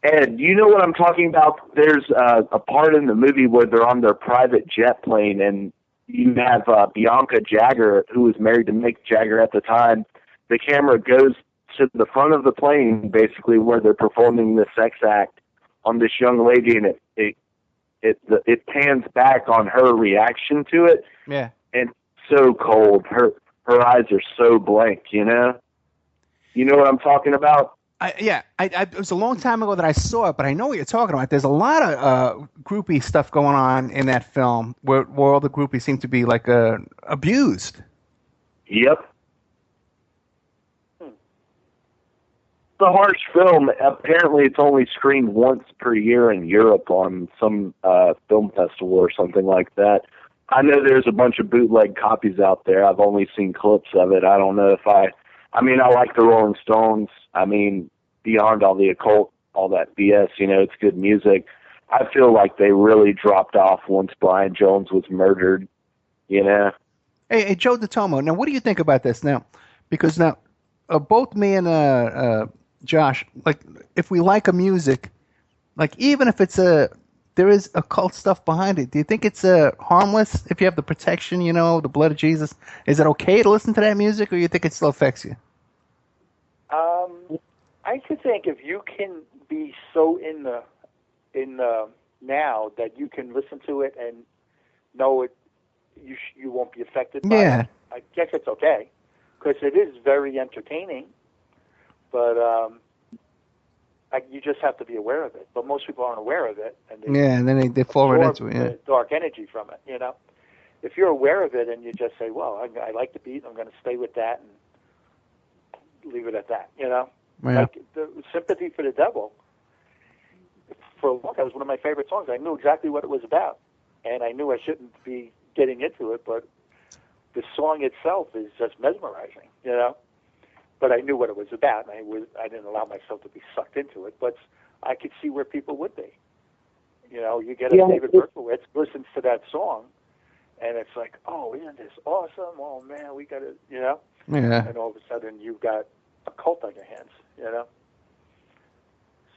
Ed, you know what I'm talking about? There's a part in the movie where they're on their private jet plane, and you have Bianca Jagger, who was married to Mick Jagger at the time. The camera goes to the front of the plane, basically, where they're performing the sex act on this young lady, and it pans back on her reaction to it. Yeah. And so cold. Her eyes are so blank, You know what I'm talking about? It was a long time ago that I saw it, but I know what you're talking about. There's a lot of groupie stuff going on in that film where all the groupies seem to be like abused. Yep. It's a harsh film. Apparently, it's only screened once per year in Europe on some film festival or something like that. I know there's a bunch of bootleg copies out there. I've only seen clips of it. I don't know if I like the Rolling Stones. Beyond all the occult, all that BS, it's good music. I feel like they really dropped off once Brian Jones was murdered, Hey, Joe Ditoma, now what do you think about this now? Because now, both me and Josh, like, if we like a music, like, even if there is occult stuff behind it, do you think it's harmless if you have the protection, the blood of Jesus? Is it okay to listen to that music, or you think it still affects you? I could think if you can be so in the now that you can listen to it and know it. You won't be affected by it. I guess it's okay because it is very entertaining, but you just have to be aware of it. But most people aren't aware of it, and then they fall right into it. The dark energy from it. You know, if you're aware of it and you just say, "Well, I like the beat. I'm going to stay with that and leave it at that." You know, like the Sympathy for the Devil. For a long time, it was one of my favorite songs. I knew exactly what it was about, and I knew I shouldn't be getting into it, but the song itself is just mesmerizing, you know. But I knew what it was about, and I didn't allow myself to be sucked into it. But I could see where people would be. You know, you get a David Berkowitz listens to that song, and it's like, oh, isn't this awesome? Oh man, we got to, you know. Yeah. And all of a sudden, you've got a cult on your hands, you know.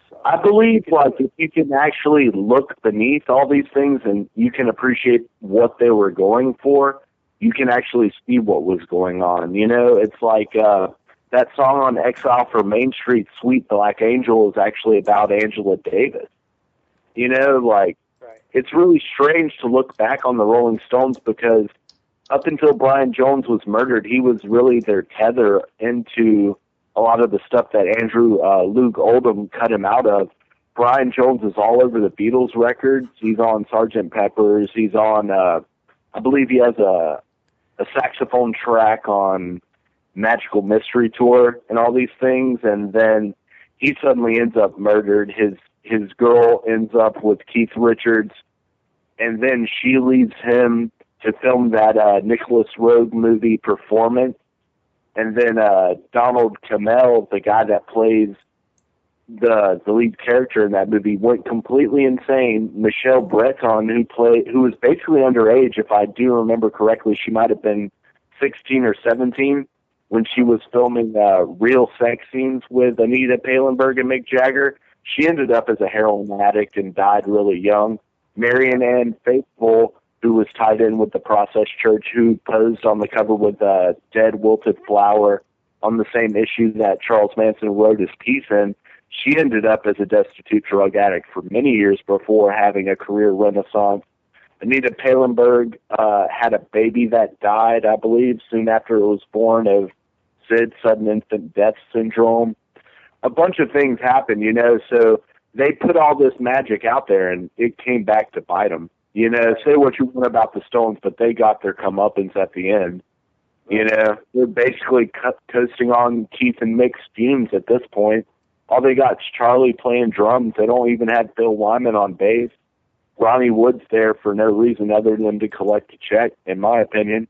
So, I believe, like, if you can actually look beneath all these things and you can appreciate what they were going for, you can actually see what was going on. You know, it's like that song on Exile from Main Street, Sweet Black Angel, is actually about Angela Davis. You know, like, it's really strange to look back on the Rolling Stones because up until Brian Jones was murdered, he was really their tether into a lot of the stuff that Andrew Luke Oldham cut him out of. Brian Jones is all over the Beatles records. He's on Sgt. Pepper's. He's on, I believe he has a saxophone track on Magical Mystery Tour and all these things. And then he suddenly ends up murdered. His girl ends up with Keith Richards. And then she leaves him to film that Nicholas Roeg movie, Performance. And then Donald Cammell, the guy that plays the lead character in that movie, went completely insane. Michelle Breton, who was basically underage, if I do remember correctly, she might have been 16 or 17 when she was filming real sex scenes with Anita Pallenberg and Mick Jagger. She ended up as a heroin addict and died really young. Marian Ann Faithfull, who was tied in with the Process Church, who posed on the cover with a dead wilted flower on the same issue that Charles Manson wrote his piece in. She ended up as a destitute drug addict for many years before having a career renaissance. Anita Pallenberg had a baby that died, I believe, soon after it was born of SID, sudden infant death syndrome. A bunch of things happened, you know, so they put all this magic out there and it came back to bite them. You know, say what you want about the Stones, but they got their comeuppance at the end. You know, they're basically coasting on Keith and Mick's fumes at this point. All they got is Charlie playing drums. They don't even have Bill Wyman on bass. Ronnie Wood's there for no reason other than to collect a check, in my opinion.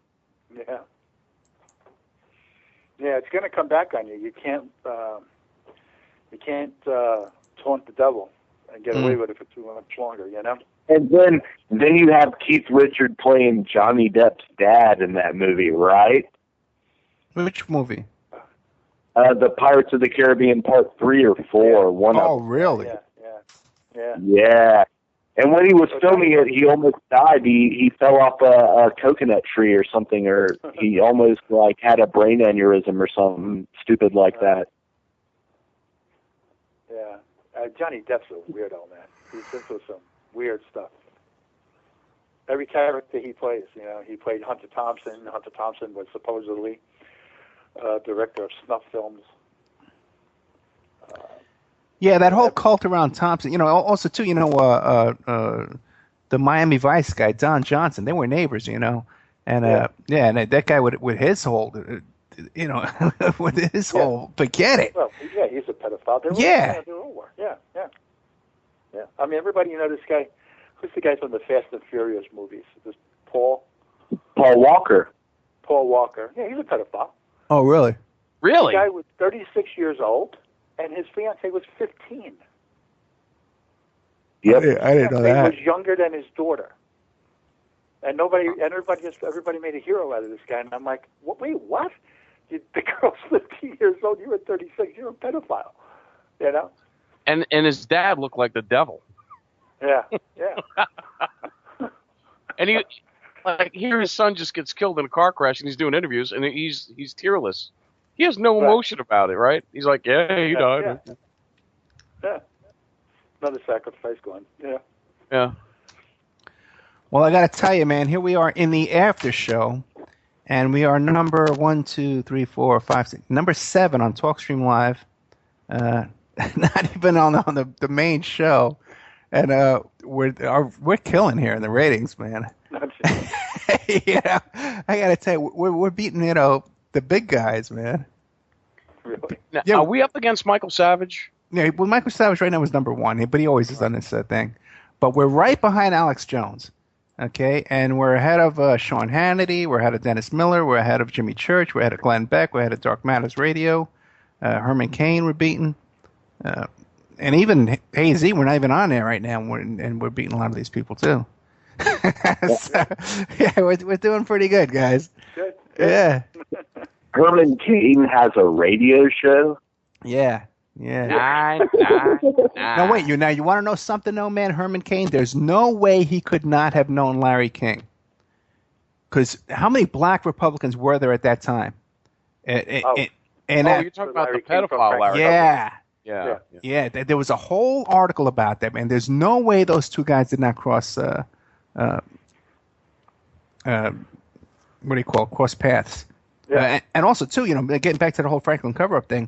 Yeah. Yeah, it's going to come back on you. You can't taunt the devil and get away with it for too much longer, you know? And then you have Keith Richards playing Johnny Depp's dad in that movie, right? Which movie? The Pirates of the Caribbean Part 3 or 4. One Oh, really? Yeah. And when he was filming it, he almost died. He fell off a coconut tree or something, or he almost like had a brain aneurysm or something stupid like that. Yeah. Johnny Depp's a weirdo, man. He's into some weird stuff. Every character he plays, you know, he played Hunter Thompson. Hunter Thompson was supposedly director of snuff films. Yeah, that whole cult around Thompson. You know, also too, you know, the Miami Vice guy, Don Johnson. They were neighbors, you know, and and that guy with his whole, you know, with his whole, forget it. Well, yeah, he's a pedophile. They all were. Yeah. I mean, everybody, you know, this guy. Who's the guy from the Fast and Furious movies? This Paul Walker. Paul Walker. Yeah, he's a pedophile. Oh, really? Really? The guy was 36 years old, and his fiancée was 15. Yep. I didn't know that. He was younger than his daughter. And everybody made a hero out of this guy. And I'm like, wait, what? The girl's 15 years old. You were 36. You're a pedophile. You know? And his dad looked like the devil. Yeah. And here his son just gets killed in a car crash, and he's doing interviews, and he's tearless. He has no emotion about it, right? He's like, yeah, he died. Yeah. Another sacrifice going. Yeah. Yeah. Well, I got to tell you, man, here we are in the after show, and we are number 1, 2, 3, 4, 5, 6, number 7 on TalkStream Live. Not even on the main show, and we're killing here in the ratings, man. Yeah, I got to tell you, we're beating the big guys, man. Really? Now, Yeah. are we up against Michael Savage? Yeah, well, Michael Savage right now is number 1, but he always is on this thing. But we're right behind Alex Jones, okay? And we're ahead of Sean Hannity, we're ahead of Dennis Miller, we're ahead of Jimmy Church, we're ahead of Glenn Beck, we're ahead of Dark Matters Radio, Herman Cain we're beating, and even AZ, we're not even on there right now, and we're beating a lot of these people too. So, yeah, we're doing pretty good, guys. Good. Yeah. Herman Cain has a radio show. Yeah. Nah. No, wait. You want to know something, though, man? Herman Cain. There's no way he could not have known Larry King. Because how many black Republicans were there at that time? And you're talking about the pedophile Larry. Yeah. There was a whole article about that, man. There's no way those two guys did not cross. Cross paths. Yeah. And also, too, getting back to the whole Franklin cover-up thing,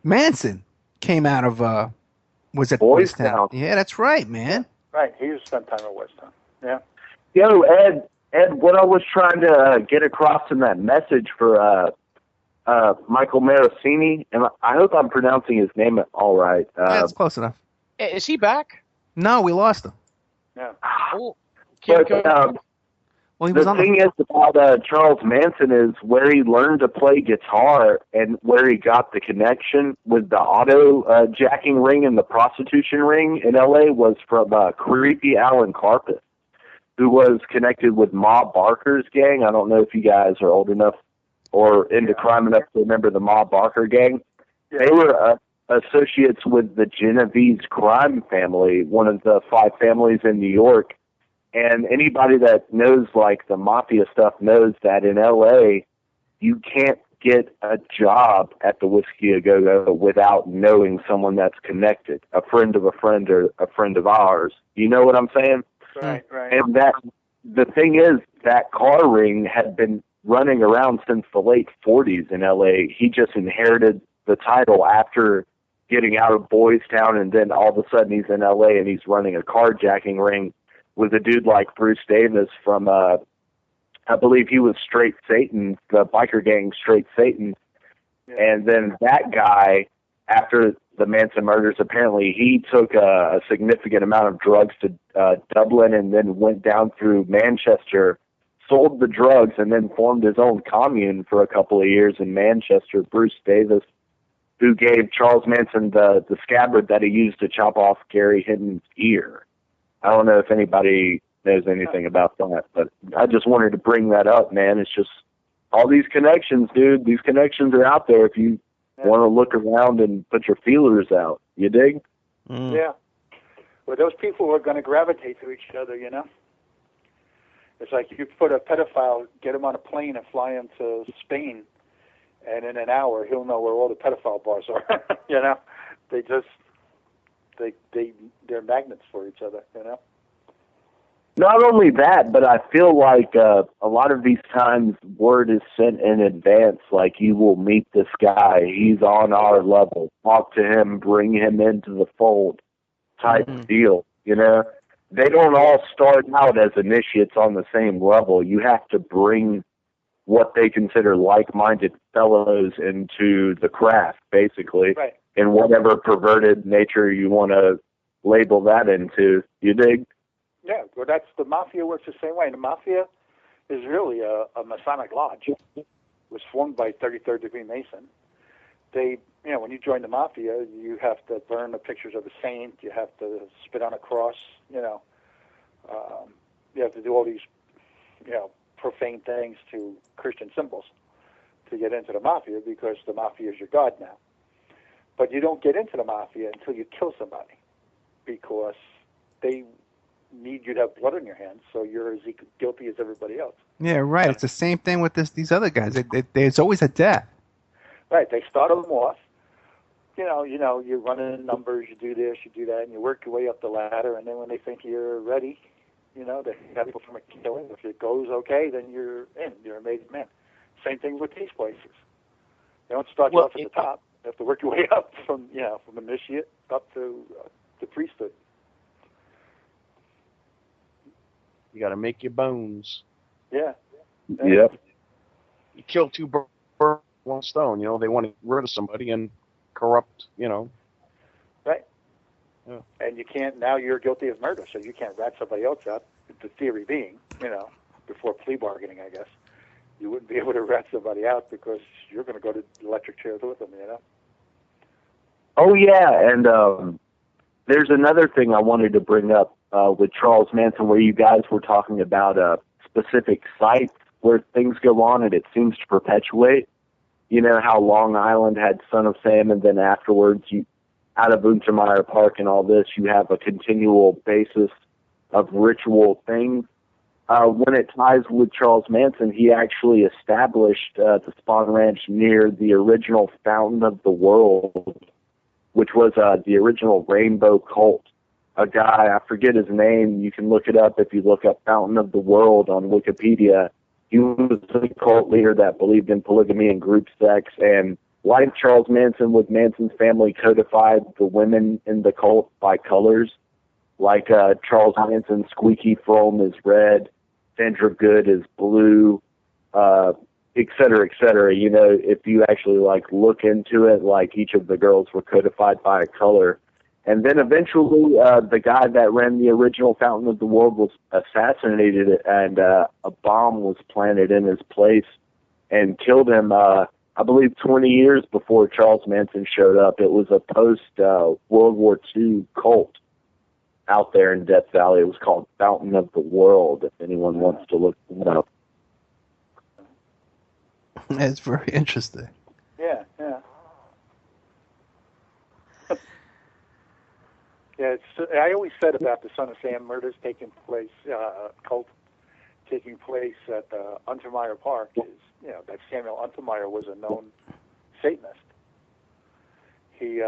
Manson came out of, was it Boys Town? Yeah, that's right, man. Right, he was spent time at West Town. Yeah. Yo, Ed, what I was trying to get across in that message for Michael Marinacci, and I hope I'm pronouncing his name all right. That's close enough. Is he back? No, we lost him. Yeah. Oh, Well, he was the thing is about Charles Manson is where he learned to play guitar and where he got the connection with the auto jacking ring and the prostitution ring in L.A. was from creepy Alan Carpet, who was connected with Ma Barker's gang. I don't know if you guys are old enough or into crime enough to remember the Ma Barker gang. Yeah. They were associates with the Genovese crime family, one of the 5 families in New York. And anybody that knows, like, the mafia stuff knows that in L.A., you can't get a job at the Whiskey A Go-Go without knowing someone that's connected, a friend of a friend or a friend of ours. You know what I'm saying? Right. And the thing is, that car ring had been running around since the late 40s in L.A. He just inherited the title after getting out of Boys Town, and then all of a sudden he's in L.A. and he's running a carjacking ring with a dude like Bruce Davis from, I believe he was Straight Satan, the biker gang Straight Satan. Yeah. And then that guy, after the Manson murders, apparently he took a significant amount of drugs to Dublin and then went down through Manchester, sold the drugs, and then formed his own commune for a couple of years in Manchester. Bruce Davis, who gave Charles Manson the scabbard that he used to chop off Gary Hinton's ear. I don't know if anybody knows anything about that, but I just wanted to bring that up, man. It's just all these connections, dude. These connections are out there if you want to look around and put your feelers out. You dig? Mm. Yeah. Well, those people are going to gravitate to each other, It's like you put a pedophile, get him on a plane and fly him to Spain, and in an hour he'll know where all the pedophile bars are. They just... They're magnets for each other, Not only that, but I feel like a lot of these times word is sent in advance, like you will meet this guy, he's on our level, talk to him, bring him into the fold type deal, They don't all start out as initiates on the same level. You have to bring what they consider like-minded fellows into the craft, basically. Right. In whatever perverted nature you want to label that into. You dig? Yeah, well, the mafia works the same way. The mafia is really a Masonic lodge. It was formed by 33rd degree Mason. They, when you join the mafia, you have to burn the pictures of a saint. You have to spit on a cross. You have to do all these, profane things to Christian symbols to get into the mafia, because the mafia is your god now. But you don't get into the mafia until you kill somebody, because they need you to have blood on your hands, so you're as guilty as everybody else. Yeah, right. It's the same thing with these other guys. There's always a death. Right. They start them off, you're running numbers, you do this, you do that, and you work your way up the ladder, and then when they think you're ready, they have people from a killing. If it goes okay, then you're in. You're a made man. Same thing with these places. They don't start you off at the top. You have to work your way up from initiate up to priesthood. You got to make your bones. Yeah. Yep. You kill two birds with one stone. They want to get rid of somebody and corrupt. Right. Yeah. And you can't. Now you're guilty of murder, so you can't rat somebody else out. The theory being, before plea bargaining, I guess, you wouldn't be able to rat somebody out because you're going to go to electric chairs with them. Oh yeah, and there's another thing I wanted to bring up with Charles Manson, where you guys were talking about specific sites where things go on, and it seems to perpetuate. You know how Long Island had Son of Sam, and then afterwards, out of Untermeyer Park and all this, you have a continual basis of ritual things. When it ties with Charles Manson, he actually established the Spawn Ranch near the original Fountain of the World, which was the original Rainbow Cult. A guy, I forget his name, you can look it up if you look up Fountain of the World on Wikipedia. He was a cult leader that believed in polygamy and group sex, and like Charles Manson, with Manson's family codified the women in the cult by colors. Like Charles Manson, Squeaky Fromme is red, Sandra Good is blue, et cetera, et cetera. If you actually look into it, each of the girls were codified by a color. And then eventually, the guy that ran the original Fountain of the World was assassinated, and a bomb was planted in his place and killed him, I believe 20 years before Charles Manson showed up. It was a post-World War II cult out there in Death Valley. It was called Fountain of the World, if anyone wants to look it up. It's very interesting. Yeah. Yeah, I always said about the Son of Sam murders taking place, cult taking place at Untermeyer Park, is that Samuel Untermeyer was a known Satanist. They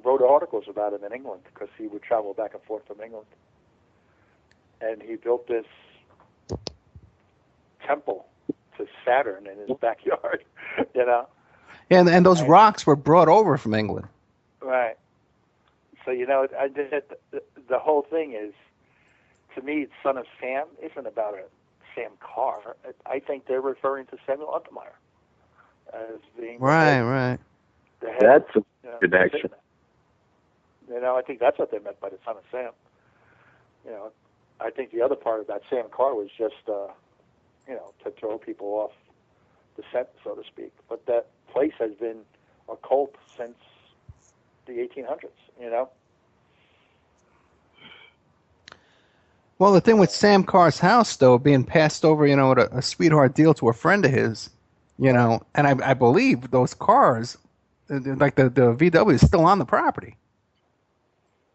wrote articles about him in England because he would travel back and forth from England, and he built this temple to Saturn in his backyard. And those rocks were brought over from England. Right. So, the whole thing is, to me, Son of Sam isn't about a Sam Carr. I think they're referring to Samuel Untermeyer as being right. The head, that's a connection. I think that's what they meant by the Son of Sam. I think the other part about Sam Carr was just, to throw people off the scent, so to speak. But that place has been a cult since the 1800s, Well, the thing with Sam Carr's house, though, being passed over, with a sweetheart deal to a friend of his, and I believe those cars, like the VW, is still on the property.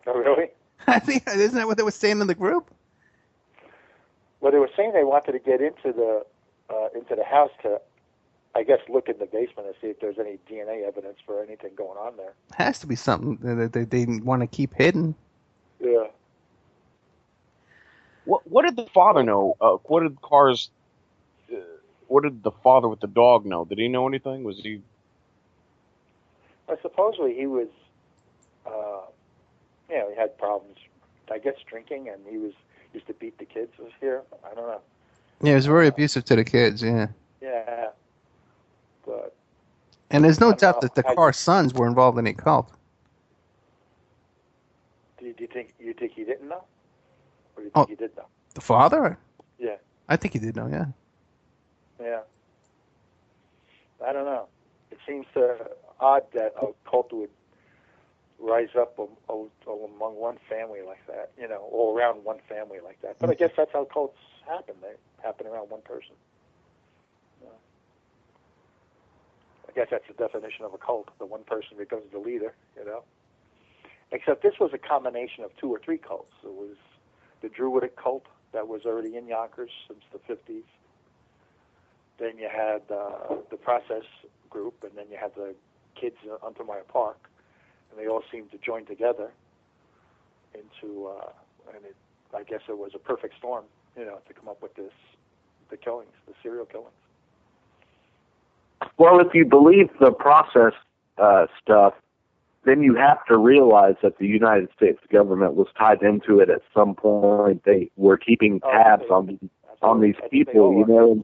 Oh, really? I think, isn't that what they were saying in the group? Well, they were saying they wanted to get into the house to, I guess, look in the basement and see if there's any DNA evidence for anything going on there. Has to be something that they want to keep hidden. Yeah. What did the father know? What did the father with the dog know? Did he know anything? Was he? Well, supposedly he was, he had problems, I guess, drinking, and he used to beat the kids here. I don't know. Yeah, he was very abusive to the kids. Yeah. Yeah. But. And there's no doubt that the Carr sons were involved in a cult. Do you think he didn't know? Or do you think he did know? The father? Yeah. I think he did know, yeah. Yeah. I don't know. It seems odd that a cult would rise up among one family like that, all around one family like that. But I guess that's how cults happen. They happen around one person. I guess that's the definition of a cult. The one person becomes the leader, Except this was a combination of 2 or 3 cults. It was the Druidic cult that was already in Yonkers since the 50s. Then you had the Process group, and then you had the kids onto my park, and they all seemed to join together into, I guess it was a perfect storm, to come up with the killings, the serial killings. Well, if you believe the process stuff, then you have to realize that the United States government was tied into it at some point. They were keeping tabs on these people,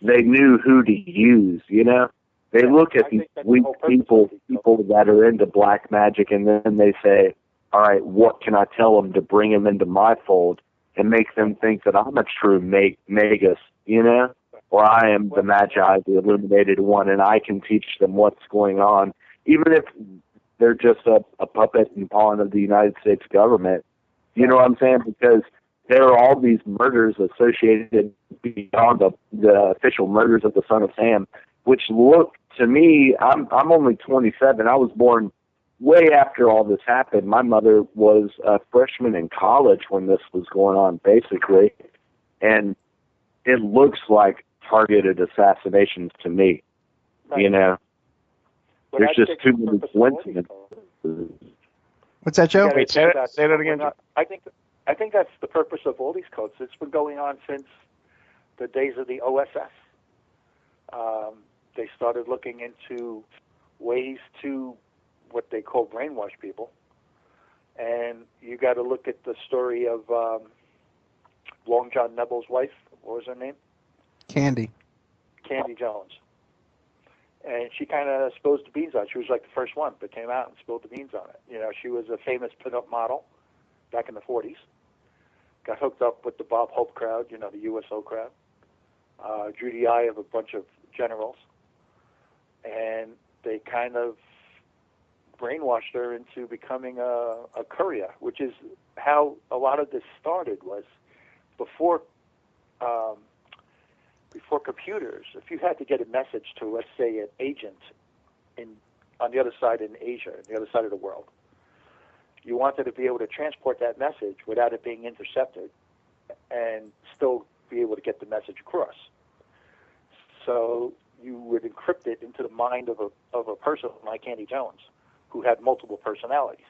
They knew who to use, They look at these weak people that are into black magic, and then they say, all right, what can I tell them to bring them into my fold and make them think that I'm a true magus, or I am the Magi, the illuminated one, and I can teach them what's going on, even if they're just a puppet and pawn of the United States government. You know what I'm saying? Because there are all these murders associated beyond the official murders of the son of Sam, which look to me, I'm only 27. I was born way after all this happened. My mother was a freshman in college when this was going on, basically. And it looks like targeted assassinations to me, Right. There's just too many coincidences. What's that, Joe? Wait, say that again. I think that's the purpose of all these codes. It's been going on since the days of the OSS. They started looking into ways to what they call brainwash people. And you got to look at the story of Long John Nebel's wife. What was her name? Candy Jones. And she kind of spilled the beans on it. She was like the first one that came out and spilled the beans on it. She was a famous pin-up model back in the 40s. Got hooked up with the Bob Hope crowd, the USO crowd. Drew the eye of a bunch of generals. And they kind of brainwashed her into becoming a courier, which is how a lot of this started. Was before computers, if you had to get a message to, let's say, an agent on the other side in Asia, the other side of the world, you wanted to be able to transport that message without it being intercepted and still be able to get the message across. So you would encrypt it into the mind of a person like Candy Jones, who had multiple personalities.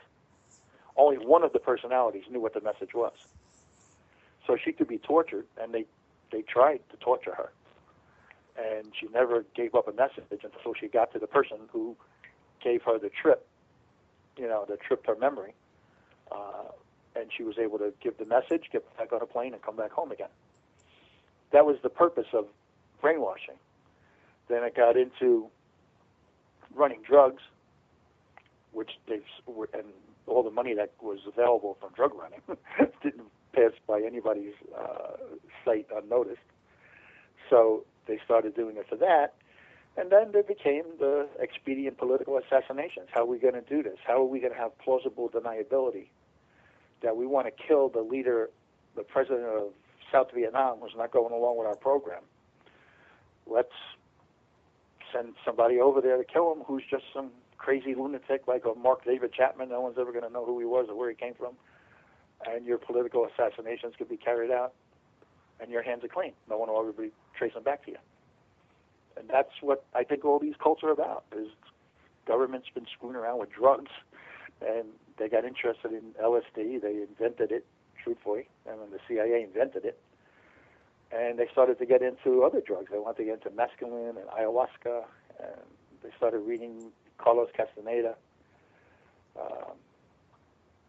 Only one of the personalities knew what the message was. So she could be tortured, and they tried to torture her. And she never gave up a message until she got to the person who gave her the trip, that tripped her memory. And she was able to give the message, get back on a plane, and come back home again. That was the purpose of brainwashing. Then it got into running drugs, which and all the money that was available from drug running didn't pass by anybody's sight unnoticed. So they started doing it for that. And then there became the expedient political assassinations. How are we going to do this? How are we going to have plausible deniability that we want to kill the leader, the president of South Vietnam, who's not going along with our program? Let's send somebody over there to kill him who's just some crazy lunatic like a Mark David Chapman. No one's ever going to know who he was or where he came from. And your political assassinations could be carried out, and your hands are clean. No one will ever be tracing back to you. And that's what I think all these cults are about, is government's been screwing around with drugs, and they got interested in LSD. They invented it, truthfully, and then the CIA invented it. And they started to get into other drugs. They wanted to get into mescaline and ayahuasca, and they started reading Carlos Castaneda.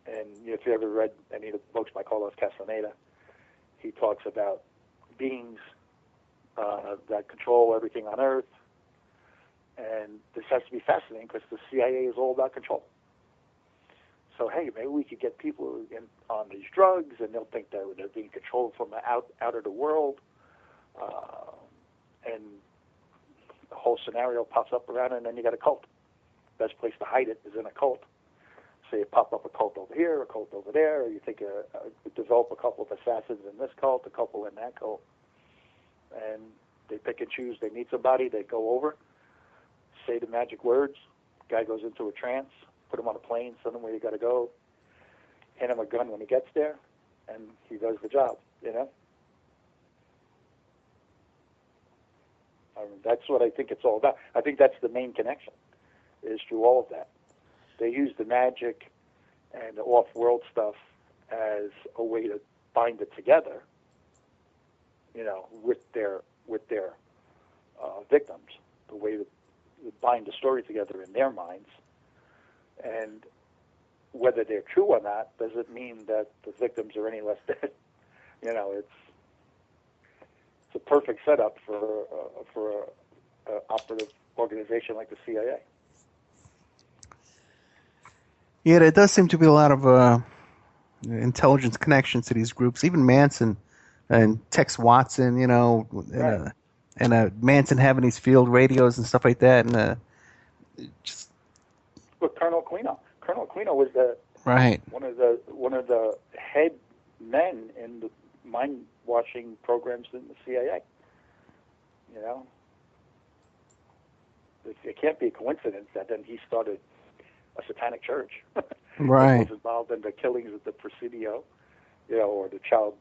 And if you ever read any of the books by Carlos Castaneda, he talks about beings that control everything on Earth. And this has to be fascinating because the CIA is all about control. So, hey, maybe we could get people on these drugs, and they'll think that they're being controlled from out of the world. And the whole scenario pops up around it, and then you got a cult. Best place to hide it is in a cult. So you pop up a cult over here, a cult over there, or you think develop a couple of assassins in this cult, a couple in that cult. And they pick and choose. They meet somebody, they go over, say the magic words, guy goes into a trance, put him on a plane, send him where you got to go, hand him a gun when he gets there, and he does the job, I mean, that's what I think it's all about. I think that's the main connection. is through all of that. They use the magic and the off-world stuff as a way to bind it together, with their victims, the way to bind the story together in their minds. And whether they're true or not doesn't mean that the victims are any less dead. It's a perfect setup for a operative organization like the CIA. Yeah, there does seem to be a lot of intelligence connections to these groups. Even Manson and Tex Watson, Right. and Manson having these field radios and stuff like that, and just Look, Colonel Aquino. Colonel Aquino was one of the head men in the mind watching programs in the CIA. It can't be a coincidence that then he started a satanic church. Right. He was involved in the killings at the Presidio, or the child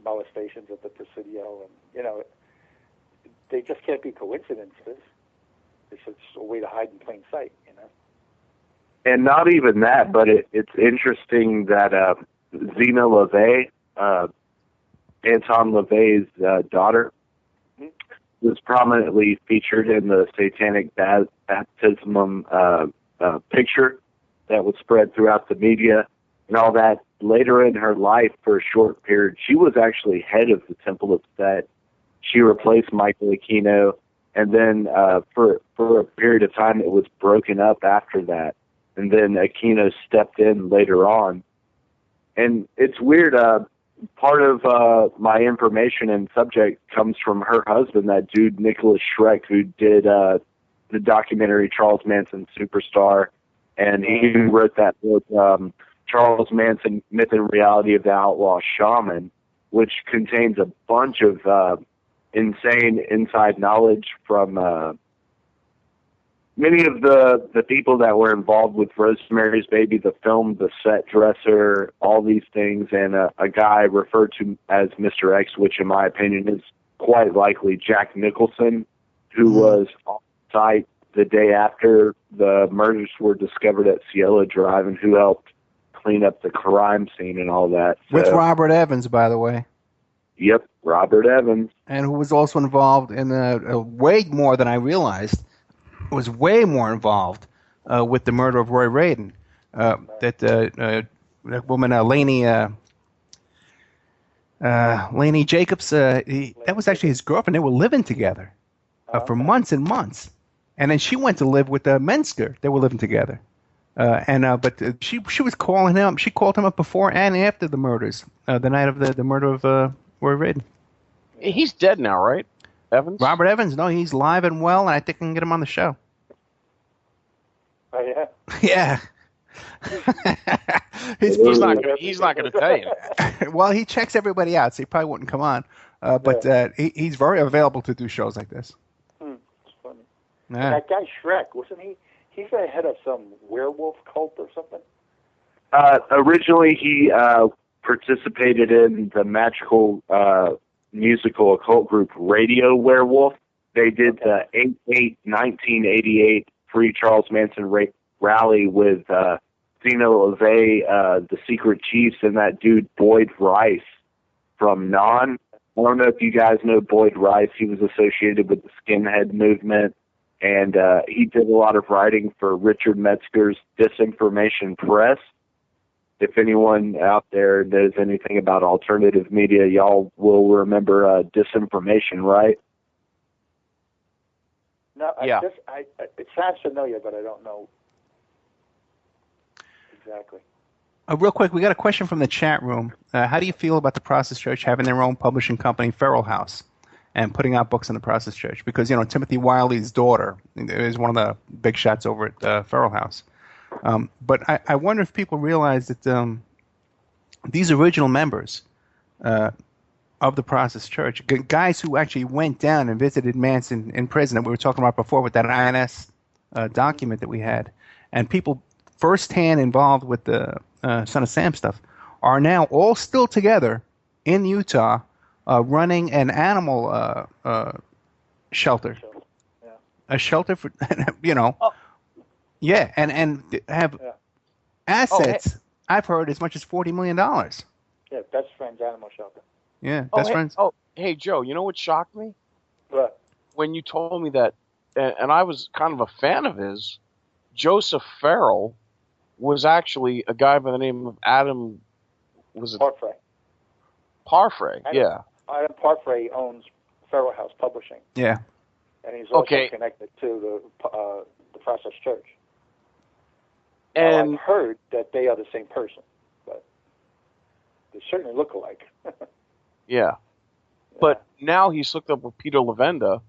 molestations at the Presidio, and they just can't be coincidences. It's just a way to hide in plain sight, And not even that, but it's interesting that Zena LaVey, Anton LaVey's daughter, was prominently featured in the satanic baptism picture that was spread throughout the media and all that. Later in her life, for a short period, she was actually head of the Temple of Set. She replaced Michael Aquino, and then for a period of time, it was broken up after that. And then Aquino stepped in later on. And it's weird. Part of my information and subject comes from her husband, that dude Nicholas Schreck, who did the documentary Charles Manson Superstar, and he wrote that book, Charles Manson, Myth and Reality of the Outlaw Shaman, which contains a bunch of insane inside knowledge from many of the people that were involved with Rosemary's Baby, the film, the set dresser, all these things, and a guy referred to as Mr. X, which in my opinion is quite likely Jack Nicholson, who was on site the day after the murders were discovered at Cielo Drive, and who helped clean up the crime scene and all that. With Robert Evans, by the way. Yep, Robert Evans. And who was also involved in way more than I realized. Was way more involved with the murder of Roy Radin. That woman, Laney Jacobs, that was actually his girlfriend. They were living together for months and months. And then she went to live with Mensker. They were living together. But she was calling him. She called him up before and after the murders, the night of the murder of Roy Radin. He's dead now, right? Evans? Robert Evans, no, he's live and well, and I think I can get him on the show. Oh, yeah? Yeah. He's not going to tell you. Well, he checks everybody out, so he probably wouldn't come on. But he's very available to do shows like this. It's funny. Yeah. And that guy Shrek, wasn't he? He's the head of some werewolf cult or something? Originally, he participated in the magical musical occult group Radio Werewolf. They did the 8/8/1988 Free Charles Manson rally with Zena LaVey, the Secret Chiefs, and that dude Boyd Rice from Non. I don't know if you guys know Boyd Rice. He was associated with the skinhead movement, and he did a lot of writing for Richard Metzger's Disinformation Press. If anyone out there knows anything about alternative media, y'all will remember Disinformation, right? No, Yeah. It sounds familiar, but I don't know exactly. Real quick, we got a question from the chat room. How do you feel about the Process Church having their own publishing company, Feral House, and putting out books in the Process Church? Because, Timothy Wiley's daughter is one of the big shots over at Feral House. But I wonder if people realize that these original members of the Process Church, guys who actually went down and visited Manson in prison that we were talking about before with that INS document that we had, and people firsthand involved with the Son of Sam stuff, are now all still together in Utah running an animal shelter. Yeah. A shelter for, Yeah, and have assets. I've heard as much as $40 million. Yeah, Best Friends Animal Shelter. Yeah, best friends. Hey, Joe, you know what shocked me? What? When you told me that, and I was kind of a fan of his, Joseph Farrell was actually a guy by the name of Adam, was it? Parfrey, yeah. Adam Parfrey owns Farrell House Publishing. Yeah. And he's also connected to the Process Church. And I've heard that they are the same person, but they certainly look alike. Yeah. But now he's hooked up with Peter Levenda,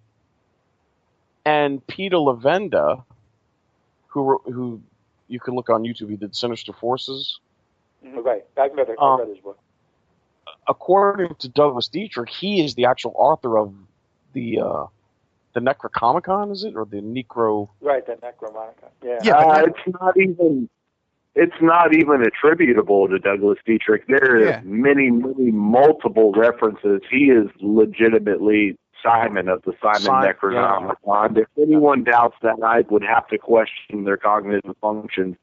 and Peter Levenda, who you can look on YouTube, he did Sinister Forces. Right. I've read his book. According to Douglas Dietrich, he is the actual author of the Necronomicon, is it? Or the Necro... Right, the Necronomicon. Yeah. It's not even attributable to Douglas Dietrich. There are many, multiple references. He is legitimately Simon of the Simon Necronomicon. If anyone doubts that, I would have to question their cognitive functions.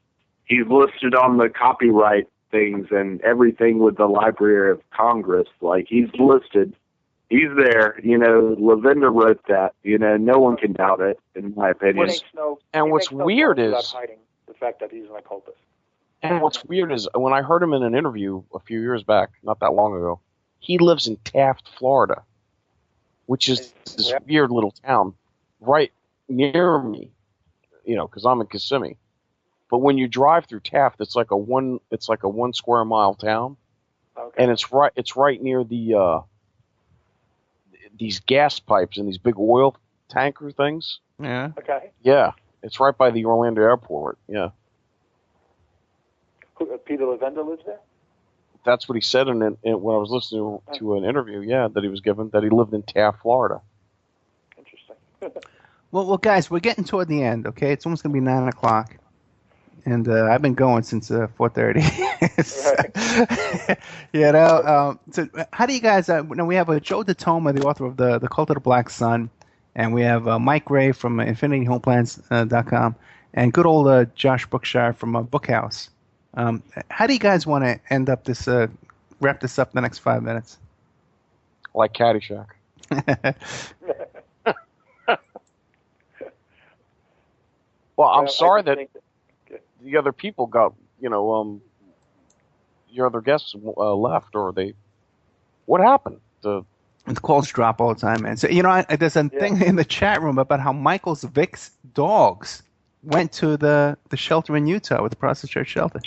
He's listed on the copyright things and everything with the Library of Congress. Like, he's listed. He's there. You know, Lavenda wrote that. You know, no one can doubt it, in my opinion. What's weird is... hiding the fact that he's an occultist. And what's weird is, when I heard him in an interview a few years back, not that long ago, he lives in Taft, Florida, which is this weird little town right near me, you know, because I'm in Kissimmee. But when you drive through Taft, it's like a 1 square mile town, and it's right near the these gas pipes and these big oil tanker things. Yeah. Okay. Yeah, it's right by the Orlando airport. Yeah. Peter Levenda lives there? That's what he said when I was listening to an interview, that he was given, that he lived in Taft, Florida. Interesting. Well, guys, we're getting toward the end, okay? It's almost going to be 9 o'clock. And I've been going since 4:30. You know, so how do you guys, we have Joe Ditoma, the author of The Cult of the Black Sun, and we have Mike Ray from InfinityHomeplans.com, and good old Josh Brookshire from Bookhouse. How do you guys want to end up this, wrap this up in the next 5 minutes? Like Caddyshack. Well, I'm sorry that the other people got, your other guests left, or what happened? The calls drop all the time, man. So, there's a thing in the chat room about how Michael's Vic's dogs went to the shelter in Utah, with the Process Church shelter.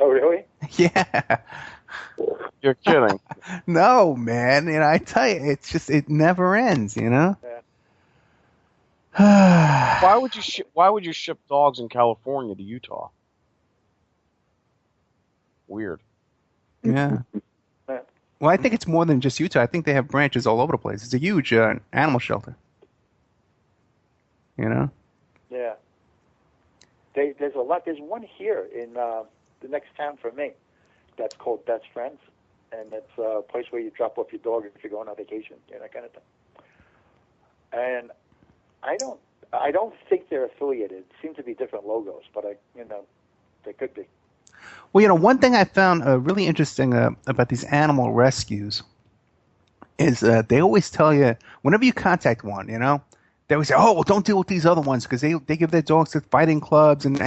Oh, really? Yeah. You're kidding. No, man. I tell you, it's just, it never ends, Yeah. Why would you ship dogs in California to Utah? Weird. Yeah. Well, I think it's more than just Utah. I think they have branches all over the place. It's a huge animal shelter. Yeah. There's a lot. There's one here in the next town from me that's called Best Friends, and it's a place where you drop off your dog if you're going on vacation, that kind of thing. And I don't think they're affiliated. It seems to be different logos, but they could be. Well, one thing I found really interesting about these animal rescues is they always tell you, whenever you contact one, they always say, "Oh, well, don't deal with these other ones because they give their dogs to fighting clubs and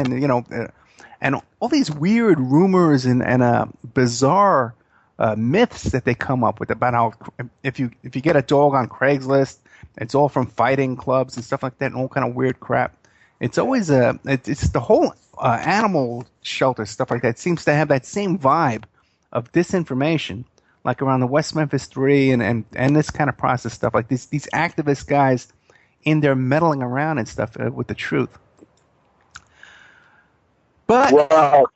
all these weird rumors and bizarre myths that they come up with about how if you get a dog on Craigslist, it's all from fighting clubs and stuff like that, and all kind of weird crap. It's always it's the whole animal shelter stuff like that seems to have that same vibe of disinformation, like around the West Memphis 3 and this kind of process stuff, like these activist guys in there meddling around and stuff with the truth. But what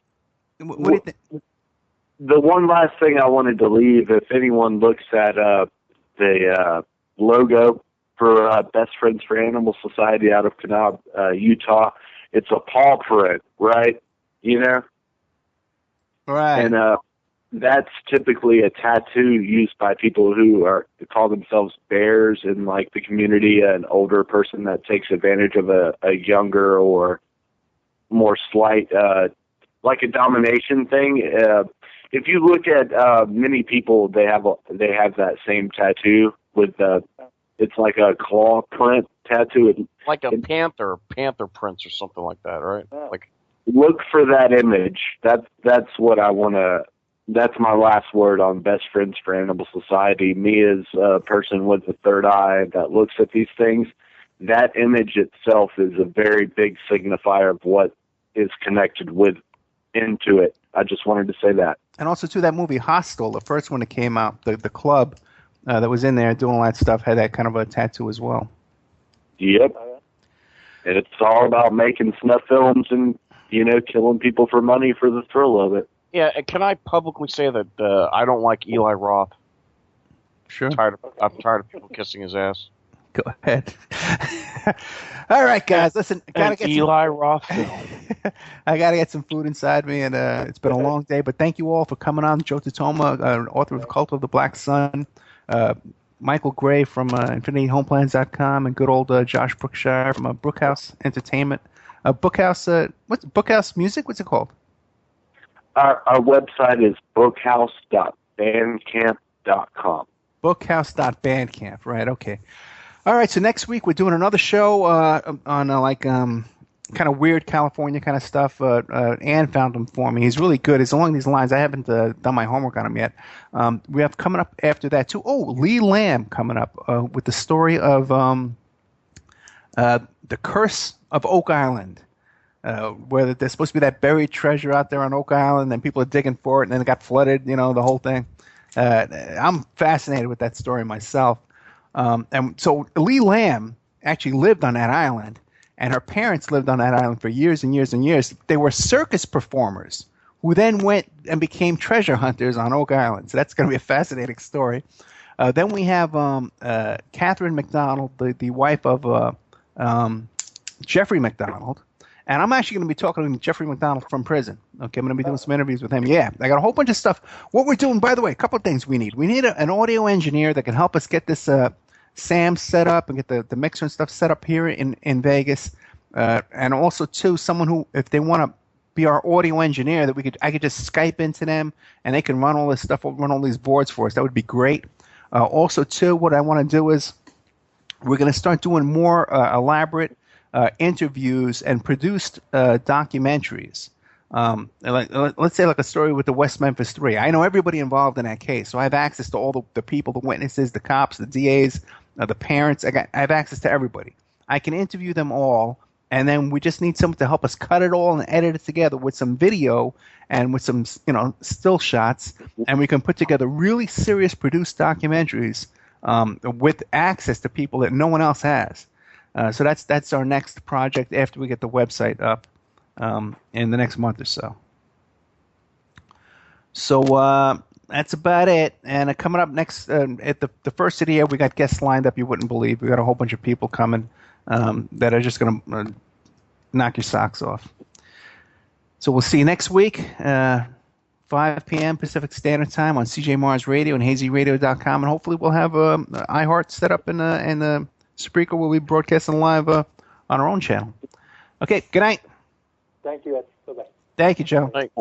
do you think? The one last thing I wanted to leave, if anyone looks at the logo for Best Friends for Animal Society out of Kanab, Utah, it's a paw print, right? Right. And that's typically a tattoo used by people who call themselves bears in like the community, an older person that takes advantage of a younger or more slight, like a domination thing. If you look at many people, they have that same tattoo with it's like a claw print tattoo. Like a panther prints or something like that, right? Like, look for that image. That's what I want to. That's my last word on Best Friends for Animal Society. Me as a person with the third eye that looks at these things, that image itself is a very big signifier of what is connected into it. I just wanted to say that. And also, too, that movie Hostel, the first one that came out, the club that was in there doing all that stuff, had that kind of a tattoo as well. Yep. And it's all about making snuff films and, killing people for money for the thrill of it. Yeah, and can I publicly say that I don't like Eli Roth? Sure. I'm tired of people kissing his ass. Go ahead. All right, guys. Listen, gotta get Eli Roth film. I gotta get some food inside me, and it's been a long day. But thank you all for coming on. Joe Ditoma, author of The Cult of the Black Sun. Michael Gray from InfinityHomeplans.com, and good old Josh Brookshire from Brookhouse Entertainment. What's Brookhouse Music? What's it called? Our website is bookhouse.bandcamp.com. Bookhouse.bandcamp, right? Okay. All right. So next week we're doing another show on kind of weird California kind of stuff. Ann found him for me. He's really good. It's along these lines. I haven't done my homework on him yet. We have coming up after that too. Oh, Lee Lamb coming up with the story of the curse of Oak Island. Where there's supposed to be that buried treasure out there on Oak Island, and people are digging for it, and then it got flooded, the whole thing. I'm fascinated with that story myself. And so Lee Lamb actually lived on that island, and her parents lived on that island for years and years and years. They were circus performers who then went and became treasure hunters on Oak Island. So that's going to be a fascinating story. Then we have Catherine McDonald, the wife of Jeffrey McDonald. And I'm actually going to be talking to Jeffrey McDonald from prison. Okay, I'm going to be doing some interviews with him. Yeah, I got a whole bunch of stuff. What we're doing, by the way, a couple of things we need. We need an audio engineer that can help us get this SAM set up and get the mixer and stuff set up here in Vegas. And also, too, someone who, if they want to be our audio engineer, I could just Skype into them and they can run all this stuff, run all these boards for us. That would be great. Also, too, what I want to do is we're going to start doing more elaborate interviews and produced documentaries. Let's say like a story with the West Memphis 3. I know everybody involved in that case, so I have access to all the people, the witnesses, the cops, the DAs, the parents. I have access to everybody. I can interview them all, and then we just need someone to help us cut it all and edit it together with some video and with some still shots, and we can put together really serious produced documentaries with access to people that no one else has. So that's our next project after we get the website up in the next month or so. So that's about it. And coming up next at the first of the year, we got guests lined up you wouldn't believe. We got a whole bunch of people coming that are just going to knock your socks off. So we'll see you next week, 5 p.m. Pacific Standard Time on CJ Mars Radio and hazyradio.com. And hopefully we'll have iHeart set up in the Spreaker will be broadcasting live on our own channel. Okay, good night. Thank you. Bye-bye. Thank you, Joe. Bye.